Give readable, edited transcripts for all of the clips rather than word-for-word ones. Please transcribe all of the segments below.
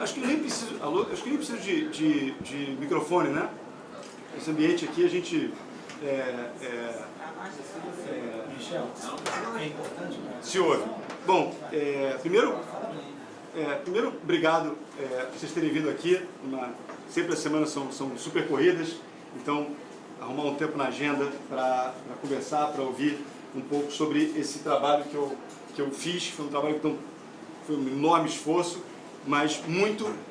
Acho que nem preciso, alô, acho que nem preciso de microfone, né? Esse ambiente aqui a gente Michel, é importante, cara. se ouve. Bom, primeiro, obrigado por vocês terem vindo aqui. Sempre as semanas são super corridas, então arrumar um tempo na agenda para conversar, para ouvir um pouco sobre esse trabalho que eu fiz. Foi um trabalho que foi um enorme esforço, mas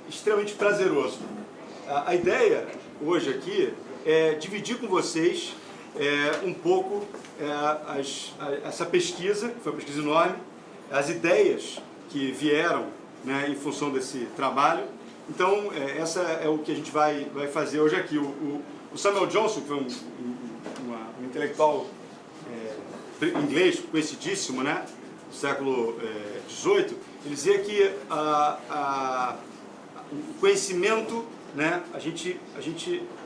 extremamente prazeroso. A ideia hoje aqui é dividir com vocês um pouco essa pesquisa, que foi uma pesquisa enorme, as ideias que vieram, né, em função desse trabalho. Então, essa é o que a gente vai fazer hoje aqui. O Samuel Johnson, que foi um intelectual inglês conhecidíssimo, né, do século XVIII, ele dizia que o conhecimento, né, a gente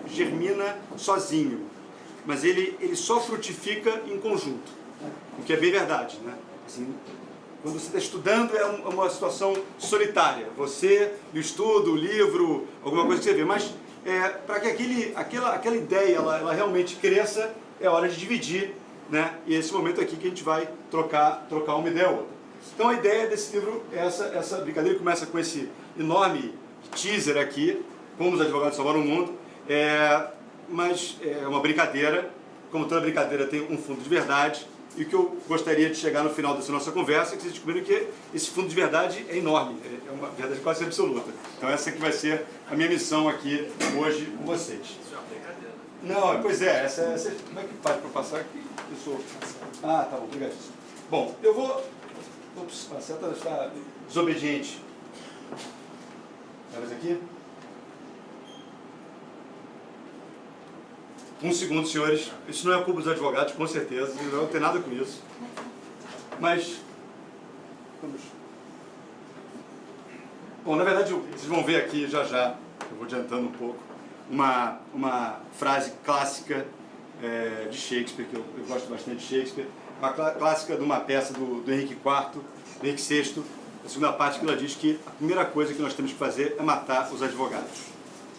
germina sozinho, mas ele só frutifica em conjunto, o que é bem verdade, né? Assim, quando você está estudando é uma situação solitária, você, o estudo, o livro, alguma coisa que você vê, mas para que aquela ideia ela realmente cresça, é hora de dividir, né? E é esse momento aqui que a gente vai trocar uma ideia ou outra. Então a ideia desse livro é essa brincadeira, começa com esse enorme teaser aqui, como os advogados salvaram o mundo, mas é uma brincadeira, como toda brincadeira tem um fundo de verdade, e o que eu gostaria de chegar no final dessa nossa conversa é que vocês descobriram que esse fundo de verdade é enorme, é uma verdade quase absoluta. Então essa que vai ser a minha missão aqui hoje com vocês. Isso é uma brincadeira. Não, pois é, como é que faz para passar aqui? Ah, tá bom, obrigado. Bom, eu vou... Ops, a seta está desobediente. Olha aqui. Um segundo, senhores. Isso não é culpa dos advogados, com certeza. Não tem nada com isso. Mas... Vamos... Bom, na verdade, vocês vão ver aqui já. Eu vou adiantando um pouco. Uma frase clássica de Shakespeare, que eu gosto bastante de Shakespeare. Uma clássica de uma peça do Henrique IV, do Henrique VI. A segunda parte que ela diz que a primeira coisa que nós temos que fazer é matar os advogados.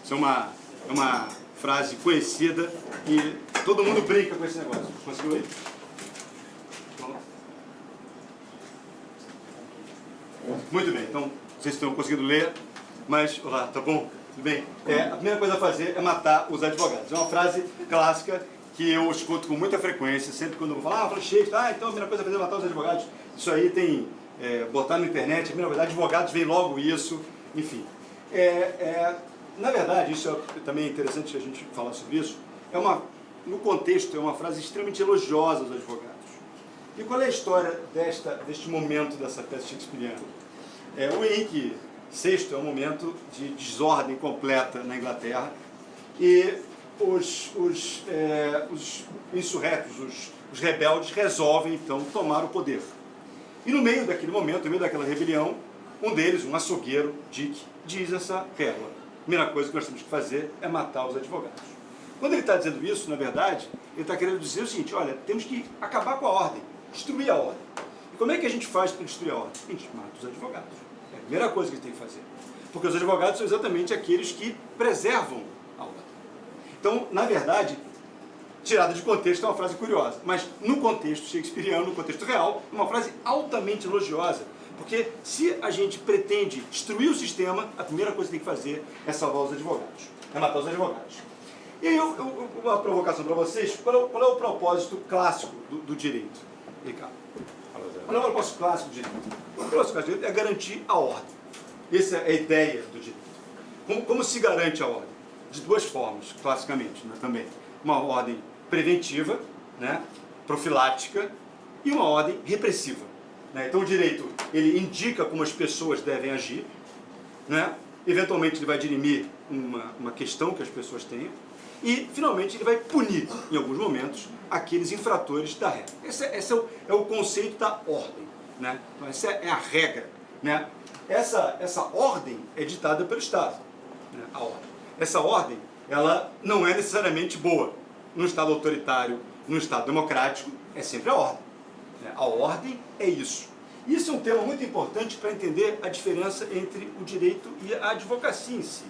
Isso é uma frase conhecida e todo mundo brinca com esse negócio. Conseguiu ler? Muito bem, então vocês estão conseguindo ler, mas, olá, tá bom? Tudo bem? A primeira coisa a fazer é matar os advogados. É uma frase clássica que eu escuto com muita frequência, sempre quando eu vou falar, Shakespeare, então a primeira coisa a fazer é matar os advogados. Isso aí tem, botar na internet, a primeira verdade, advogados vem logo isso, enfim. Na verdade, isso também é interessante a gente falar sobre isso, no contexto, é uma frase extremamente elogiosa aos advogados. E qual é a história deste momento dessa peça shakespeariana? O Henrique VI é um momento de desordem completa na Inglaterra e os insurretos, os rebeldes resolvem então tomar o poder. E no meio daquele momento, no meio daquela rebelião, um deles, um açougueiro, Dick, diz essa pérola: a primeira coisa que nós temos que fazer é matar os advogados. Quando ele está dizendo isso, na verdade, ele está querendo dizer o seguinte: olha, temos que acabar com a ordem, destruir a ordem. E como é que a gente faz para destruir a ordem? A gente mata os advogados. É a primeira coisa que a gente tem que fazer. Porque os advogados são exatamente aqueles que preservam a ordem. Então, na verdade, tirada de contexto é uma frase curiosa, mas no contexto shakespeariano, no contexto real, é uma frase altamente elogiosa. Porque se a gente pretende destruir o sistema, a primeira coisa que tem que fazer é salvar os advogados, é matar os advogados. E aí, uma provocação para vocês: qual é o propósito clássico do direito? Ricardo, qual é o propósito clássico do direito? O propósito clássico do direito é garantir a ordem. Essa é a ideia do direito. Como se garante a ordem? De duas formas, classicamente, né, também. Uma ordem preventiva, né, profilática, e uma ordem repressiva. Né? Então o direito, ele indica como as pessoas devem agir, né? Eventualmente ele vai dirimir uma questão que as pessoas tenham, e finalmente ele vai punir, em alguns momentos, aqueles infratores da regra. Esse é o conceito da ordem. Né? Então essa é a regra. Né? Essa ordem é ditada pelo Estado. Né? A ordem. Essa ordem, ela não é necessariamente boa. No Estado autoritário, no Estado democrático, é sempre a ordem. A ordem é isso. Isso é um tema muito importante para entender a diferença entre o direito e a advocacia em si.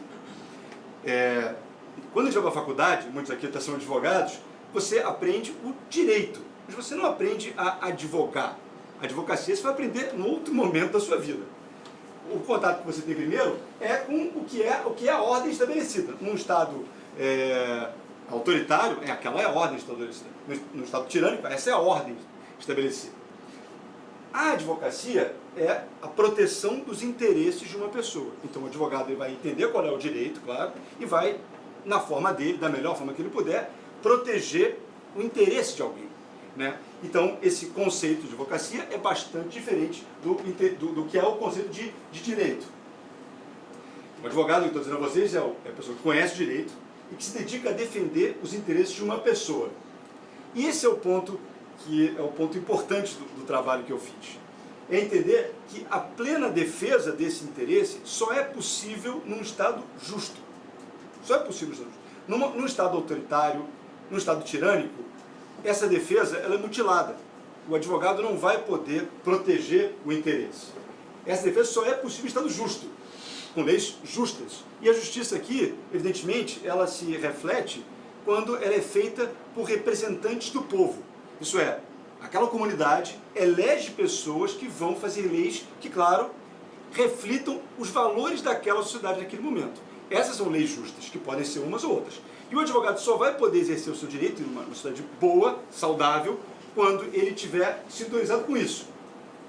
Quando a gente vai para a faculdade, muitos aqui até são advogados, você aprende o direito, mas você não aprende a advogar. A advocacia você vai aprender em outro momento da sua vida. O contato que você tem primeiro é com o que é a ordem estabelecida. Num Estado autoritário, aquela é a ordem estabelecida. No Estado tirânico, essa é a ordem estabelecida. A advocacia é a proteção dos interesses de uma pessoa. Então o advogado ele vai entender qual é o direito, claro, e vai, na forma dele, da melhor forma que ele puder, proteger o interesse de alguém, né? Então esse conceito de advocacia é bastante diferente do que é o conceito de direito. O advogado, que eu estou dizendo a vocês, é a pessoa que conhece o direito e que se dedica a defender os interesses de uma pessoa. E esse é o ponto que é o ponto importante do trabalho que eu fiz. É entender que a plena defesa desse interesse só é possível num Estado justo. Só é possível num Estado autoritário, num Estado tirânico, essa defesa ela é mutilada. O advogado não vai poder proteger o interesse. Essa defesa só é possível em Estado justo, com leis justas. E a justiça aqui, evidentemente, ela se reflete quando ela é feita por representantes do povo. Isso é, aquela comunidade elege pessoas que vão fazer leis que, claro, reflitam os valores daquela sociedade naquele momento. Essas são leis justas, que podem ser umas ou outras. E o advogado só vai poder exercer o seu direito em uma sociedade boa, saudável, quando ele tiver sintonizado com isso.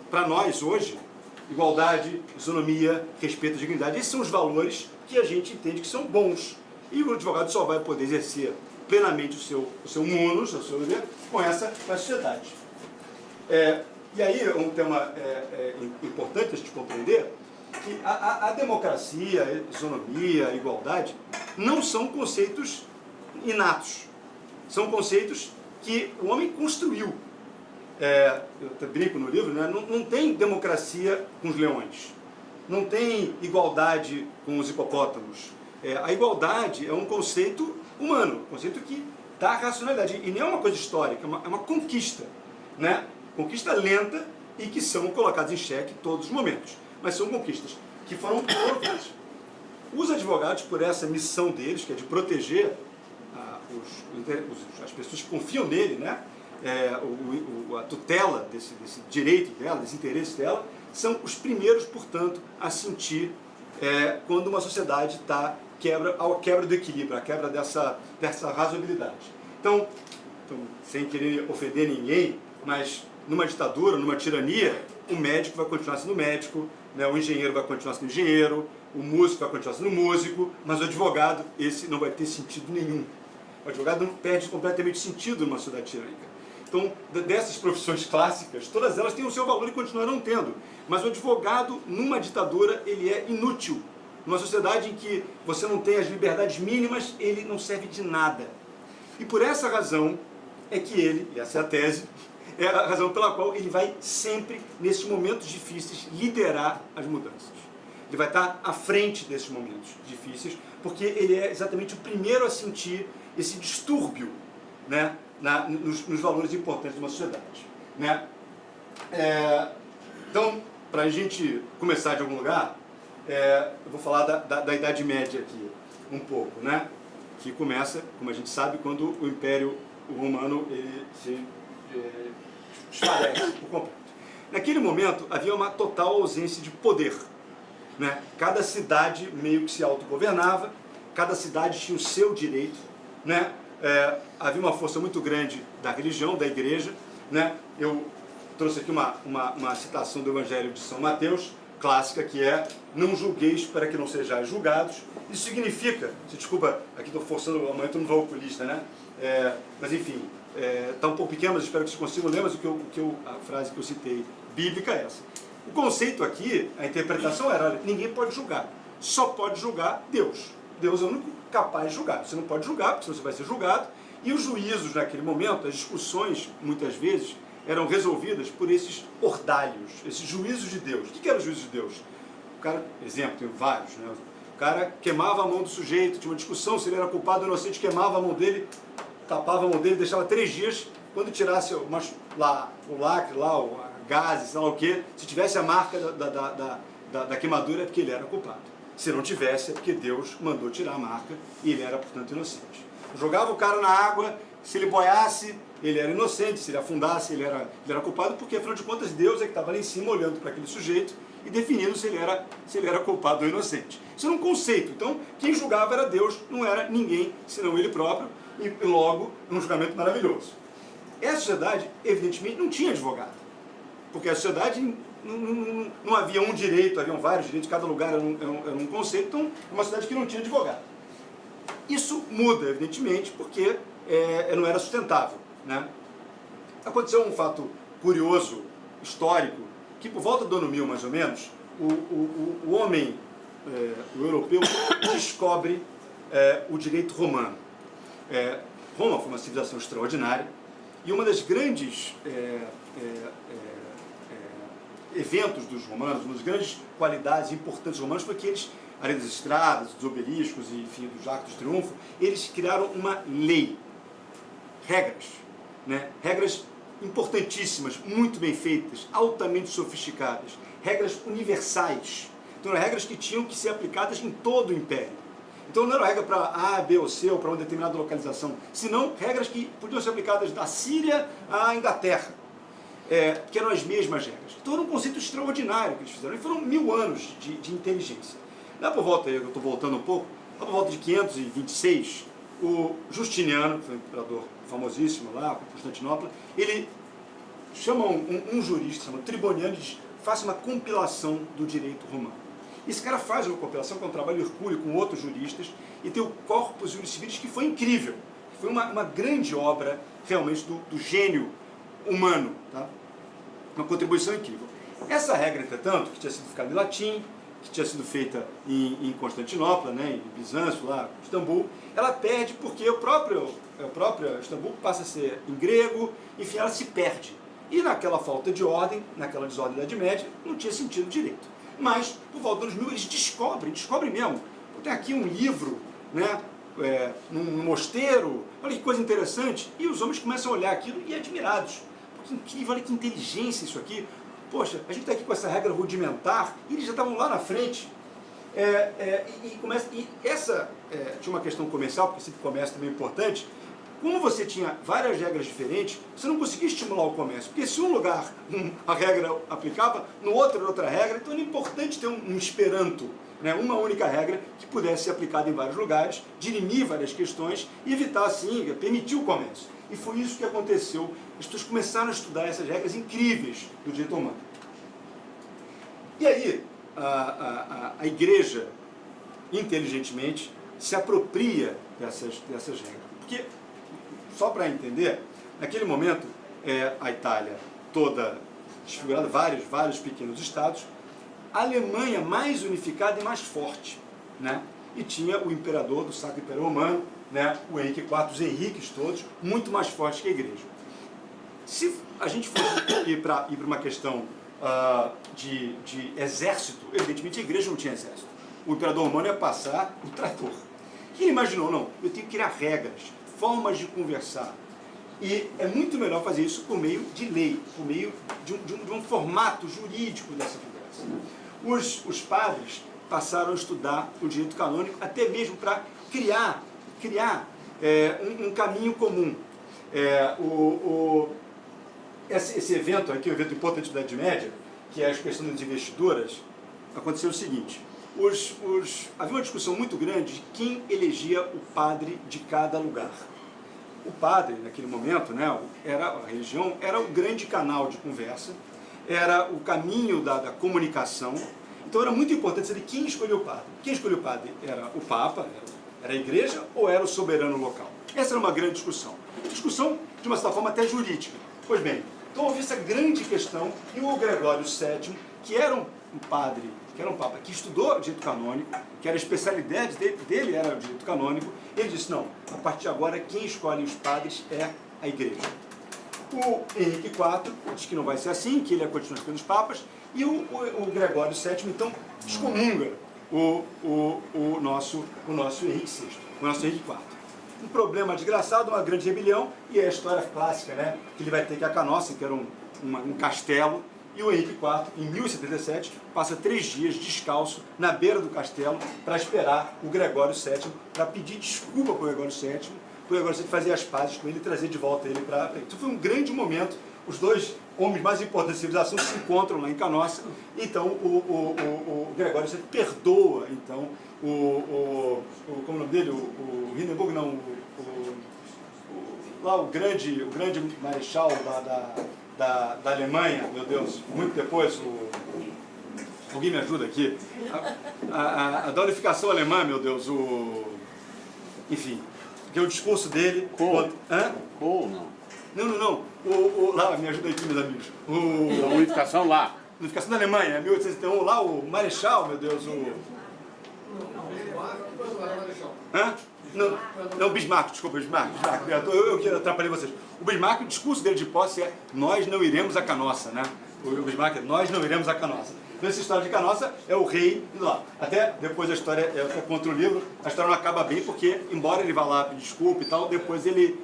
Para nós, hoje, igualdade, isonomia, respeito à dignidade, esses são os valores que a gente entende que são bons. E o advogado só vai poder exercer plenamente o seu munus, o seu dever, com essa sociedade. E aí, um tema importante a gente compreender, que a democracia, a isonomia, a igualdade, não são conceitos inatos. São conceitos que o homem construiu. Eu até brinco no livro, né? Não tem democracia com os leões. Não tem igualdade com os hipopótamos. A igualdade é um conceito humano, um conceito que dá racionalidade. E não é uma coisa histórica, é uma conquista, né? Conquista lenta e que são colocadas em xeque em todos os momentos. Mas são conquistas que foram colocadas. Os advogados, por essa missão deles, que é de proteger as pessoas que confiam nele, né? A tutela desse direito dela, desse interesse dela, são os primeiros, portanto, a sentir quando uma sociedade está a quebra do equilíbrio, a quebra dessa razoabilidade. Então, sem querer ofender ninguém, mas numa ditadura, numa tirania, o médico vai continuar sendo médico, né? O engenheiro vai continuar sendo engenheiro, o músico vai continuar sendo músico, mas o advogado, esse não vai ter sentido nenhum. O advogado perde completamente sentido numa sociedade tirânica. Então, dessas profissões clássicas, todas elas têm o seu valor e continuarão tendo. Mas o advogado, numa ditadura, ele é inútil. Numa sociedade em que você não tem as liberdades mínimas, ele não serve de nada. E por essa razão é que ele, e essa é a tese, é a razão pela qual ele vai sempre, nesses momentos difíceis, liderar as mudanças. Ele vai estar à frente desses momentos difíceis, porque ele é exatamente o primeiro a sentir esse distúrbio, né, nos valores importantes de uma sociedade, né? Então, para a gente começar de algum lugar, eu vou falar da Idade Média aqui, um pouco, né? Que começa, como a gente sabe, quando o Império Romano ele se esfarece por completo. Naquele momento, havia uma total ausência de poder, né? Cada cidade meio que se autogovernava, cada cidade tinha o seu direito, né? Havia uma força muito grande da religião, da igreja, né? Eu trouxe aqui uma citação do Evangelho de São Mateus, clássica, que é: não julgueis para que não sejais julgados. Isso significa, se desculpa, aqui estou forçando, amanhã tu não vai oculista, né? Mas enfim, está um pouco pequeno, mas espero que vocês consigam ler, mas a frase que eu citei, bíblica, é essa. O conceito aqui, a interpretação era: olha, ninguém pode julgar, só pode julgar Deus. Deus é o único capaz de julgar. Você não pode julgar, porque senão você vai ser julgado. E os juízos, naquele momento, as discussões, muitas vezes, eram resolvidas por esses ordalhos, esses juízos de Deus. O que eram os juízos de Deus? O cara, exemplo, tem vários, né? O cara queimava a mão do sujeito, tinha uma discussão se ele era culpado ou inocente, queimava a mão dele, tapava a mão dele, deixava 3 dias, quando tirasse o lacre lá, a gases, sei lá o quê. Se tivesse a marca da queimadura é porque ele era culpado. Se não tivesse é porque Deus mandou tirar a marca e ele era, portanto, inocente. Jogava o cara na água, se ele boiasse, ele era inocente, se ele afundasse, ele era culpado, porque afinal de contas Deus é que estava lá em cima olhando para aquele sujeito e definindo se ele era culpado ou inocente. Isso era um conceito. Então, quem julgava era Deus, não era ninguém senão ele próprio, e logo, um julgamento maravilhoso. Essa sociedade, evidentemente, não tinha advogado, porque a sociedade não havia um direito, haviam vários direitos, cada lugar era um conceito, então é uma sociedade que não tinha advogado. Isso muda, evidentemente, porque não era sustentável, né? Aconteceu um fato curioso, histórico, que por volta do ano 1000, mais ou menos, o homem, o europeu, descobre o direito romano. Roma foi uma civilização extraordinária, e uma das grandes eventos dos romanos, uma das grandes qualidades importantes dos romanos foi que eles, além das estradas, dos obeliscos e, enfim, dos arcos de triunfo, eles criaram uma lei, regras, né? Regras importantíssimas, muito bem feitas, altamente sofisticadas, regras universais. Então eram regras que tinham que ser aplicadas em todo o império. Então não era regra para A, B ou C ou para uma determinada localização, senão regras que podiam ser aplicadas da Síria à Inglaterra, que eram as mesmas regras. Então era um conceito extraordinário que eles fizeram, e foram 1000 anos de inteligência. Lá por volta, eu estou voltando um pouco, lá por volta de 526, o Justiniano, que foi um imperador famosíssimo lá, com Constantinopla, ele chama um jurista, chama Triboniano, e diz: faça uma compilação do direito romano. Esse cara faz uma compilação, com um trabalho hercúleo com outros juristas, e tem o Corpus Juris Civilis, que foi incrível, que foi uma grande obra, realmente, do gênio humano, tá? Uma contribuição incrível. Essa regra, entretanto, que tinha sido ficada em latim, que tinha sido feita em Constantinopla, né, em Bizâncio, lá, Istambul, ela perde porque o próprio Istambul passa a ser em grego, enfim, ela se perde. E naquela falta de ordem, naquela desordem da Idade Média, não tinha sentido direito. Mas, por volta dos 1000, eles descobrem mesmo. Tem aqui um livro, né, num mosteiro, olha que coisa interessante, e os homens começam a olhar aquilo e admirados. Que incrível, olha que inteligência isso aqui. Poxa, a gente está aqui com essa regra rudimentar, e eles já estavam lá na frente. Tinha uma questão comercial, porque sempre comércio também é importante. Como você tinha várias regras diferentes, você não conseguia estimular o comércio, porque se um lugar a regra aplicava, no outro era outra regra, então era importante ter um esperanto, né, uma única regra que pudesse ser aplicada em vários lugares, dirimir várias questões e evitar, assim, permitir o comércio. E foi isso que aconteceu. As pessoas começaram a estudar essas regras incríveis do direito romano. E aí, a igreja, inteligentemente, se apropria dessas regras. Porque, só para entender, naquele momento, a Itália toda desfigurada, vários pequenos estados, a Alemanha mais unificada e mais forte, né? E tinha o imperador do Sacro Império Romano, né? O Henrique IV, os Henriques todos, muito mais fortes que a igreja. Se a gente fosse ir para uma questão de exército, evidentemente a igreja não tinha exército. O imperador romano ia passar o trator. E ele imaginou, não, eu tenho que criar regras, formas de conversar. E é muito melhor fazer isso por meio de lei, por meio de um formato jurídico dessa conversa. Os padres passaram a estudar o direito canônico, até mesmo para criar um caminho comum. Esse evento aqui, um evento importante da Idade Média, que é a questão das investiduras, aconteceu o seguinte: havia uma discussão muito grande de quem elegia o padre de cada lugar. O padre, naquele momento, né, a religião era o grande canal de conversa, era o caminho da comunicação. Então era muito importante saber quem escolheu o padre. Quem escolheu o padre era o Papa, era a igreja, ou era o soberano local? Essa era uma grande discussão. Discussão, de uma certa forma, até jurídica. Pois bem, então houve essa grande questão, e o Gregório VII, que era um papa que estudou direito canônico, que era a especialidade dele era o direito canônico, ele disse: não, a partir de agora quem escolhe os padres é a igreja. O Henrique IV diz que não vai ser assim, que ele ia continuar escolhendo os papas, e o Gregório VII, então, excomunga o nosso Henrique VI, o nosso Henrique IV. Um problema desgraçado, uma grande rebelião, e é a história clássica, né? Que ele vai ter que a Canossa, que era um castelo, E o Henrique IV, em 1077, passa 3 dias descalço na beira do castelo para esperar o Gregório VII, para pedir desculpa para o Gregório VII, para o Gregório VII fazer as pazes com ele e trazer de volta ele para... Isso foi um grande momento. Os dois homens mais importantes da civilização se encontram lá em Canossa. Então o Gregório VII perdoa então como é o nome dele? O Hindenburg, não, lá o grande marechal da Alemanha, meu Deus, muito depois, alguém me ajuda aqui, da unificação alemã, meu Deus, enfim, porque o discurso dele... Kohl, não. Não. Lá, me ajuda aqui, meus amigos. A unificação lá. Unificação da Alemanha, 1801, lá o marechal, meu Deus, Não, Bismarck, desculpa, Bismarck. Eu atrapalhei vocês. O Bismarck, o discurso dele de posse é: nós não iremos a Canossa, né? O Bismarck é: nós não iremos a Canossa. Então, essa história de Canossa é o rei indo lá. Até depois a história é contra o livro, a história não acaba bem, porque, embora ele vá lá pedir desculpa e tal, depois ele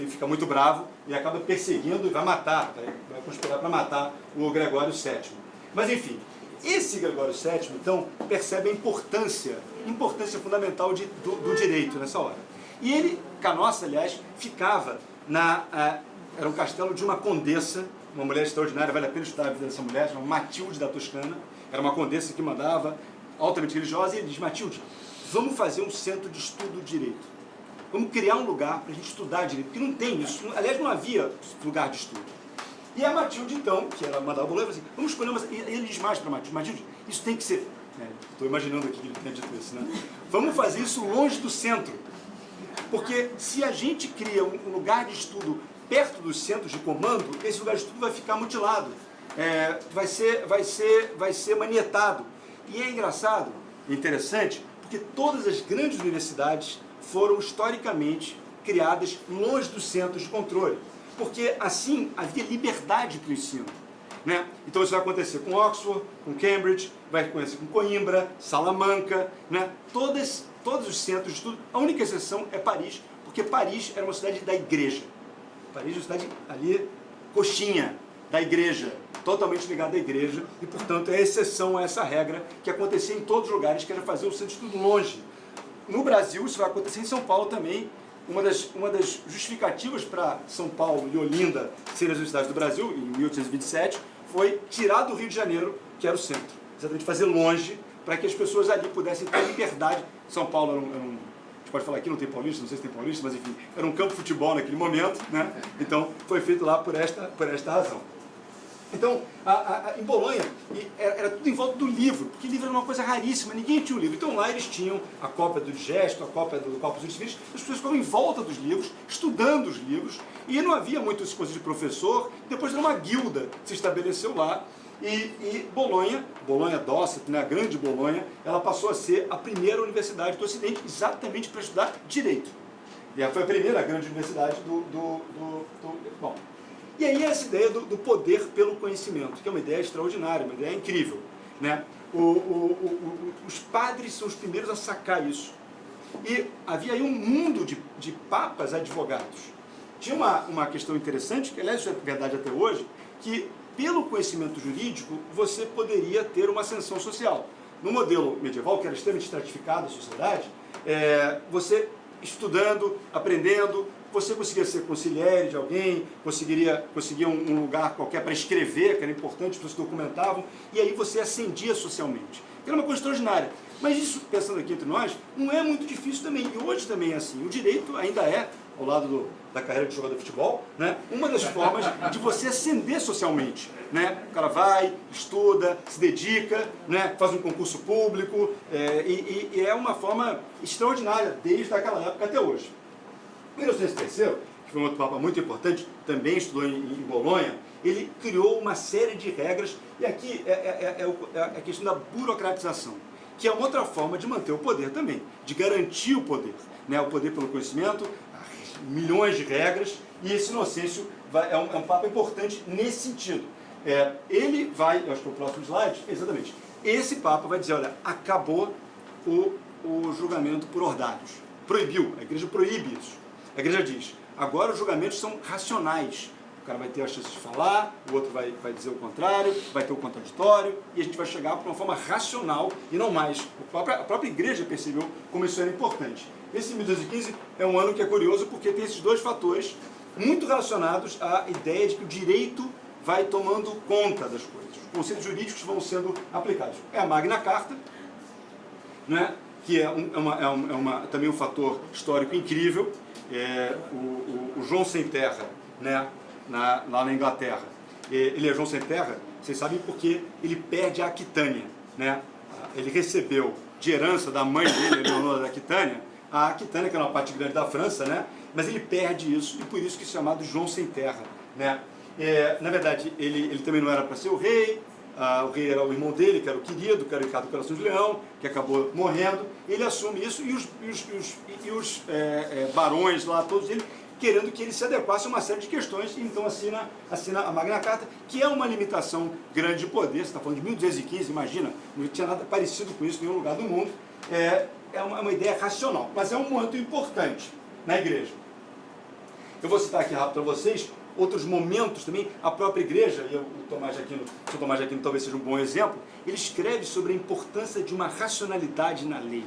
fica muito bravo e acaba perseguindo e vai matar, vai conspirar para matar o Gregório VII. Mas, enfim, esse Gregório VII, então, percebe a importância fundamental do direito nessa hora. E ele, Canossa, aliás, ficava era um castelo de uma condessa, uma mulher extraordinária, vale a pena estudar a vida dessa mulher, chamada Matilde da Toscana. Era uma condessa que mandava, altamente religiosa, e ele diz: Matilde, vamos fazer um centro de estudo de direito. Vamos criar um lugar para a gente estudar direito, porque não tem isso. Aliás, não havia lugar de estudo. E a Matilde, então, que era mandada por ele, falou assim: vamos escolher uma... E ele diz mais para Matilde: Matilde, isso tem que ser... Estou imaginando aqui que ele tenha dito isso, né? Vamos fazer isso longe do centro. Porque se a gente cria um lugar de estudo perto dos centros de comando, esse lugar de estudo vai ficar mutilado. Vai ser manietado. E é engraçado, interessante, porque todas as grandes universidades foram historicamente criadas longe dos centros de controle. Porque assim havia liberdade para o ensino. Né? Então isso vai acontecer com Oxford, com Cambridge, vai acontecer com Coimbra, Salamanca, né? Todos os centros de estudo. A única exceção é Paris, porque Paris era uma cidade da igreja. Paris é uma cidade ali, coxinha, da igreja, totalmente ligada à igreja, e portanto é exceção a essa regra que acontecia em todos os lugares, que era fazer o centro de estudo longe. No Brasil isso vai acontecer em São Paulo também. Uma das justificativas para São Paulo e Olinda serem as universidades do Brasil, em 1827, foi tirar do Rio de Janeiro, que era o centro. Exatamente fazer longe, para que as pessoas ali pudessem ter liberdade. São Paulo era a gente pode falar aqui, não tem paulista, não sei se tem paulista, mas enfim, era um campo de futebol naquele momento, né? Então foi feito lá por esta razão. Então, em Bolonha, era tudo em volta do livro, porque o livro era uma coisa raríssima, ninguém tinha um livro. Então lá eles tinham a cópia do Digesto, a cópia do Corpus Juris, as pessoas ficavam em volta dos livros, estudando os livros, e não havia muito essa coisa de professor. Depois era uma guilda que se estabeleceu lá, e Bolonha Dorset, né, a grande Bolonha, ela passou a ser a primeira universidade do Ocidente, exatamente para estudar direito. E ela foi a primeira grande universidade bom. E aí essa ideia do poder pelo conhecimento, que é uma ideia extraordinária, uma ideia incrível. Né? Os padres são os primeiros a sacar isso. E havia aí um mundo de papas advogados. Tinha uma questão interessante, que aliás isso é verdade até hoje, que pelo conhecimento jurídico você poderia ter uma ascensão social. No modelo medieval, que era extremamente estratificado a sociedade, você estudando, aprendendo, você conseguia ser consigliere de alguém, conseguia um lugar qualquer para escrever, que era importante, as pessoas documentavam, e aí você ascendia socialmente. Era uma coisa extraordinária. Mas isso, pensando aqui entre nós, não é muito difícil também. E hoje também é assim. O direito ainda é, ao lado da carreira de jogador de futebol, né, uma das formas de você ascender socialmente. Né? O cara vai, estuda, se dedica, né, faz um concurso público, e é uma forma extraordinária, desde aquela época até hoje. O Inocêncio III, que foi um outro papa muito importante, também estudou em Bolonha, ele criou uma série de regras, e aqui é a questão da burocratização, que é uma outra forma de manter o poder também, de garantir o poder, né? O poder pelo conhecimento, milhões de regras, e esse Inocêncio é um papa importante nesse sentido. Ele vai, eu acho que é o próximo slide, exatamente, esse papa vai dizer: olha, acabou o julgamento por ordários, proibiu, a igreja proíbe isso. A igreja diz: agora os julgamentos são racionais. O cara vai ter a chance de falar, o outro vai dizer o contrário, vai ter o contraditório, e a gente vai chegar para uma forma racional e não mais. A própria igreja percebeu como isso era importante. Esse 1215 é um ano que é curioso porque tem esses dois fatores muito relacionados à ideia de que o direito vai tomando conta das coisas. Os conceitos jurídicos vão sendo aplicados. É a Magna Carta, né, que é também um fator histórico incrível. O João Sem Terra, né, lá na Inglaterra, ele é João Sem Terra, vocês sabem porque ele perde a Aquitânia, né? Ele recebeu de herança da mãe dele, Leonor da Aquitânia, a Aquitânia, que era uma parte grande da França, né? Mas ele perde isso, e por isso que é chamado João Sem Terra, né? Na verdade, ele também não era para ser o rei era o irmão dele, que era o querido, que era o Ricardo Coração de Leão, que acabou morrendo. Ele assume isso, e os barões lá, todos eles, querendo que ele se adequasse a uma série de questões, e então assina a Magna Carta, que é uma limitação grande de poder. Você está falando de 1215, imagina, não tinha nada parecido com isso em nenhum lugar do mundo. É uma ideia racional, mas é um momento importante na igreja. Eu vou citar aqui rápido para vocês outros momentos também. A própria igreja, e o São Tomás de Aquino talvez seja um bom exemplo, ele escreve sobre a importância de uma racionalidade na lei,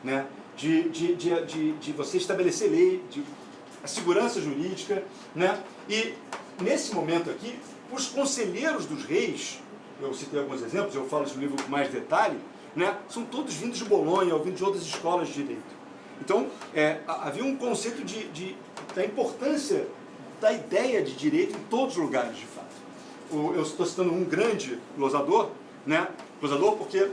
né? de você estabelecer lei, a segurança jurídica, né? E nesse momento aqui, os conselheiros dos reis, eu citei alguns exemplos, eu falo isso no livro com mais detalhe, né? São todos vindos de Bolonha ou vindos de outras escolas de direito. Então, havia um conceito da importância da ideia de direito em todos os lugares, de fato. Eu estou citando um grande glosador, né? Glosador porque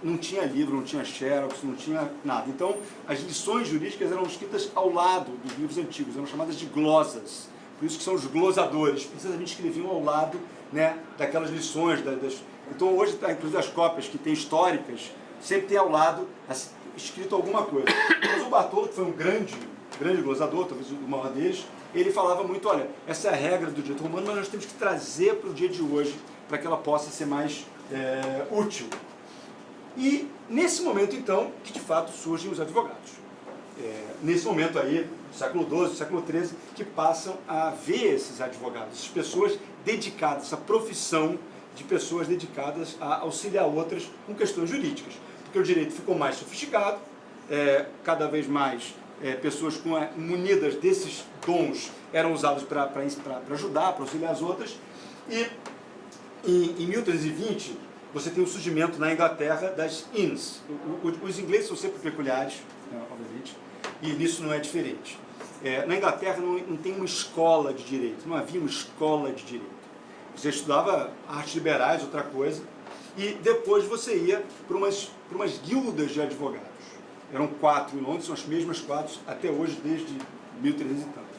não tinha livro, não tinha xerox, não tinha nada. Então, as lições jurídicas eram escritas ao lado dos livros antigos, eram chamadas de glosas. Por isso que são os glosadores, precisamente escreviam ao lado, né, daquelas lições. Então, hoje, inclusive as cópias que tem históricas, sempre tem ao lado escrito alguma coisa. Mas o Bartolo, que foi um grande glosador, talvez o maior deles, ele falava muito, olha, essa é a regra do direito romano, mas nós temos que trazer para o dia de hoje, para que ela possa ser mais útil. E nesse momento, então, que de fato surgem os advogados. Nesse momento aí, século XII, século XIII, que passam a ver esses advogados, essas pessoas dedicadas, essa profissão de pessoas dedicadas a auxiliar outras com questões jurídicas. Porque o direito ficou mais sofisticado, cada vez mais pessoas munidas desses dons eram usadas para ajudar, para auxiliar as outras. E em 1320, você tem o surgimento na Inglaterra das inns. Os ingleses são sempre peculiares, né, obviamente, e nisso não é diferente. Na Inglaterra não tem uma escola de direito, não havia uma escola de direito. Você estudava artes liberais, outra coisa, e depois você ia para umas guildas de advogados. Eram 4 em Londres, são as mesmas 4 até hoje, desde 1300 e tanto.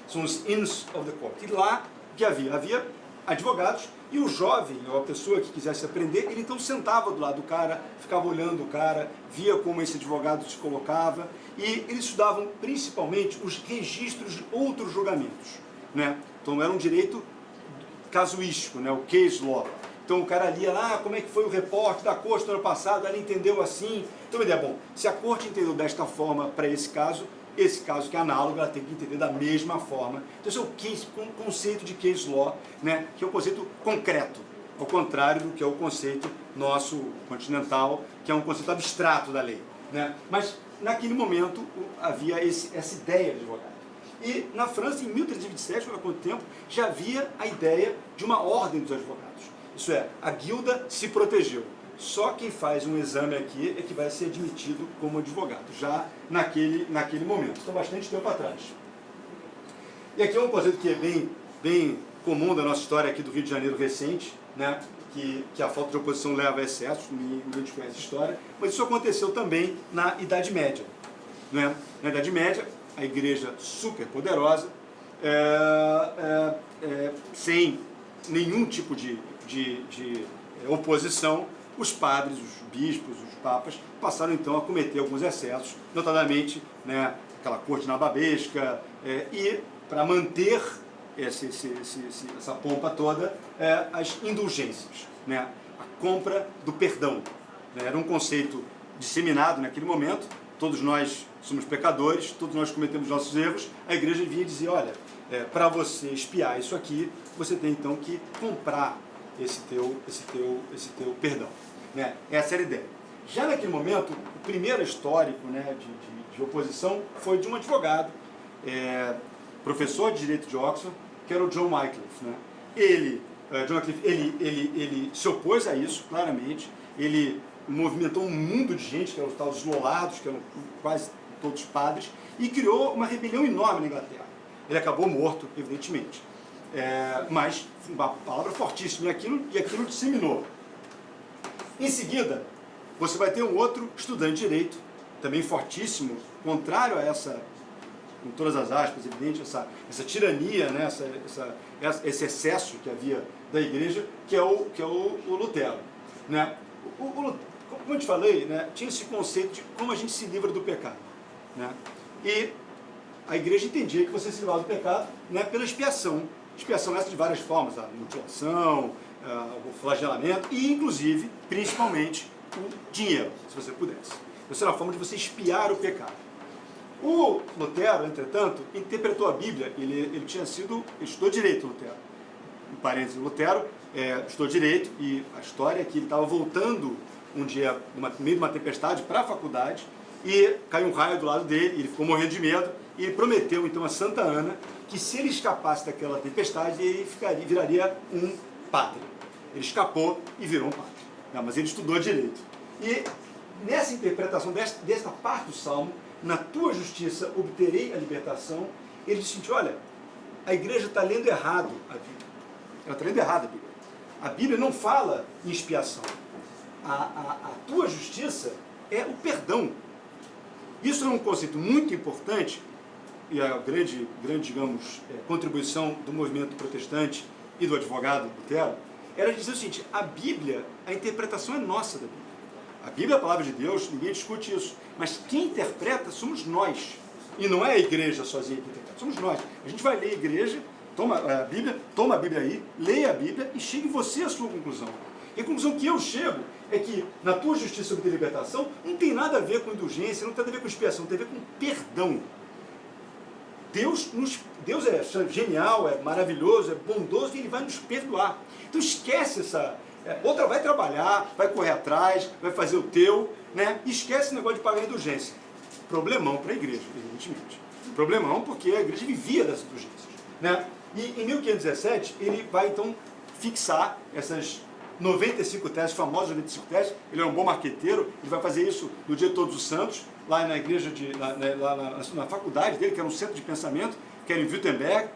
São os Inns of the Court. E lá que havia advogados, e o jovem, ou a pessoa que quisesse aprender, ele então sentava do lado do cara, ficava olhando o cara, via como esse advogado se colocava, e eles estudavam principalmente os registros de outros julgamentos, né? Então era um direito casuístico, né? O case law. Então o cara lia lá como é que foi o reporte da corte do ano passado, ela entendeu assim. Então a ideia, bom, se a corte entendeu desta forma para esse caso que é análogo, ela tem que entender da mesma forma. Então esse é o conceito de case law, né, que é um conceito concreto, ao contrário do que é o conceito nosso continental, que é um conceito abstrato da lei, né? Mas naquele momento havia essa ideia de advogado. E na França, em 1327, há quanto tempo, já havia a ideia de uma ordem dos advogados. Isso é, a guilda se protegeu. Só quem faz um exame aqui é que vai ser admitido como advogado, já naquele momento. Isso é bastante tempo atrás. E aqui é um conceito que é bem comum da nossa história aqui do Rio de Janeiro recente, né? Que a falta de oposição leva a excessos, ninguém conhece a história, mas isso aconteceu também na Idade Média. Né? Na Idade Média, a igreja super poderosa, sem nenhum tipo de oposição, os padres, os bispos, os papas, passaram então a cometer alguns excessos, notadamente, né, aquela corte nababesca, e para manter essa pompa toda, as indulgências, né, a compra do perdão. Né, era um conceito disseminado naquele momento, todos nós somos pecadores, todos nós cometemos nossos erros, a igreja vinha dizer, olha, para você espiar isso aqui, você tem então que comprar esse teu perdão. Né? Essa era a ideia. Já naquele momento, o primeiro histórico, né, de oposição foi de um advogado, professor de direito de Oxford, que era o John Wycliffe. Né? Ele se opôs a isso, claramente. Ele movimentou um mundo de gente, que eram os tais lolados, que eram quase todos padres, e criou uma rebelião enorme na Inglaterra. Ele acabou morto, evidentemente. Mas uma palavra fortíssima, e aquilo disseminou. Em seguida, você vai ter um outro estudante de direito, também fortíssimo, contrário a essa, com todas as aspas, evidente, essa tirania, né, esse excesso que havia da igreja, que é o Lutero. Né? Como eu te falei, né, tinha esse conceito de como a gente se livra do pecado. Né? E a igreja entendia que você se livrava do pecado, né, pela expiação. Expiação essa de várias formas, a mutilação, o flagelamento e, inclusive, principalmente, o dinheiro, se você pudesse. Essa era a forma de você expiar o pecado. O Lutero, entretanto, interpretou a Bíblia, ele estudou direito, Lutero. Em parênteses, Lutero estudou direito e a história é que ele estava voltando um dia, no meio de uma tempestade, para a faculdade e caiu um raio do lado dele, ele ficou morrendo de medo e ele prometeu então a Santa Ana que se ele escapasse daquela tempestade, ele viraria um padre. Ele escapou e virou um padre. Não, mas ele estudou direito. E nessa interpretação desta parte do Salmo, na tua justiça obterei a libertação, ele disse: olha, a igreja está lendo errado a Bíblia. Ela está lendo errado a Bíblia. A Bíblia não fala em expiação. A tua justiça é o perdão. Isso é um conceito muito importante, e a grande digamos, contribuição do movimento protestante e do advogado Lutero, era dizer o seguinte: a Bíblia, a interpretação é nossa da Bíblia. A Bíblia é a palavra de Deus, ninguém discute isso. Mas quem interpreta somos nós. E não é a igreja sozinha que interpreta, somos nós. A gente vai ler a igreja, toma a Bíblia aí, leia a Bíblia e chegue você à sua conclusão. E a conclusão que eu chego é que na tua justiça obter libertação não tem nada a ver com indulgência, não tem nada a ver com expiação, tem a ver com perdão. Deus é genial, é maravilhoso, é bondoso e Ele vai nos perdoar. Então esquece essa... outra vai trabalhar, vai correr atrás, vai fazer o teu, né? E esquece esse negócio de pagar indulgência. Problemão para a igreja, evidentemente. Problemão porque a igreja vivia das indulgências. Né? E em 1517 ele vai então fixar essas 95 teses, famosas 95 teses. Ele é um bom marqueteiro, ele vai fazer isso no dia de Todos os Santos, lá na igreja, na faculdade dele, que era um centro de pensamento, que era em Wittenberg.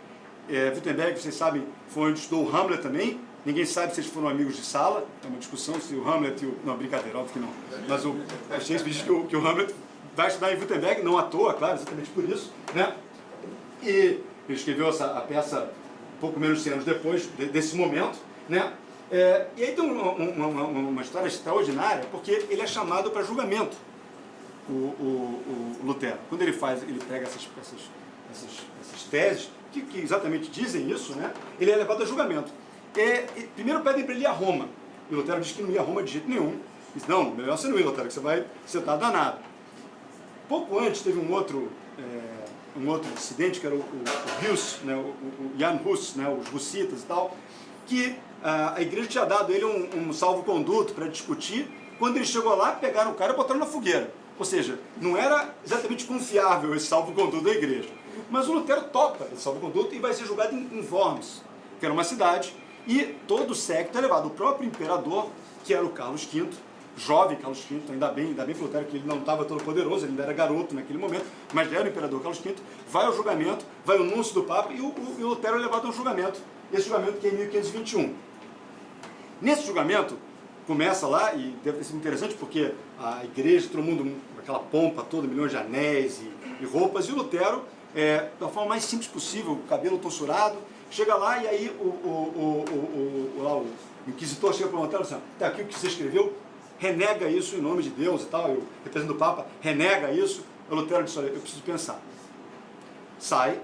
Wittenberg, vocês sabem, foi onde estudou o Hamlet também. Ninguém sabe se eles foram amigos de sala, é uma discussão se o Hamlet e o... Não, brincadeira, óbvio que não. Mas o Shakespeare diz que o Hamlet vai estudar em Wittenberg, não à toa, claro, exatamente por isso. Né? E ele escreveu a peça pouco menos de 100 anos depois desse momento. Né? E aí tem uma história extraordinária, porque ele é chamado para julgamento, o Lutero. Quando ele pega essas teses, que exatamente dizem isso, né? Ele é levado a julgamento. Primeiro pedem para ele ir a Roma. E o Lutero diz que não ia a Roma de jeito nenhum. Diz: não, melhor você não ir, Lutero, que você está danado. Pouco antes teve um outro dissidente, que era o Hus, né, o Jan Hus, né, os hussitas e tal, que a igreja tinha dado ele um salvo-conduto para discutir. Quando ele chegou lá, pegaram o cara e botaram na fogueira. Ou seja, não era exatamente confiável esse salvo-conduto da igreja. Mas o Lutero topa esse salvo-conduto e vai ser julgado em Worms, que era uma cidade, e todo o séquito é levado. O próprio imperador, que era o Carlos V, jovem Carlos V, ainda bem para o Lutero que ele não estava todo poderoso, ele ainda era garoto naquele momento, mas já era o imperador Carlos V, vai ao julgamento, vai o núncio do Papa e o Lutero é levado ao julgamento. Esse julgamento que é em 1521. Nesse julgamento, começa lá, e deve ter sido interessante porque a igreja, todo mundo, aquela pompa toda, milhões de anéis e roupas, e o Lutero, da forma mais simples possível, cabelo tossurado, chega lá e aí o inquisitor chega para o Lutero e diz: está aqui o que você escreveu, renega isso em nome de Deus e tal, e o representante do Papa renega isso. O Lutero diz: olha, eu preciso pensar. Sai,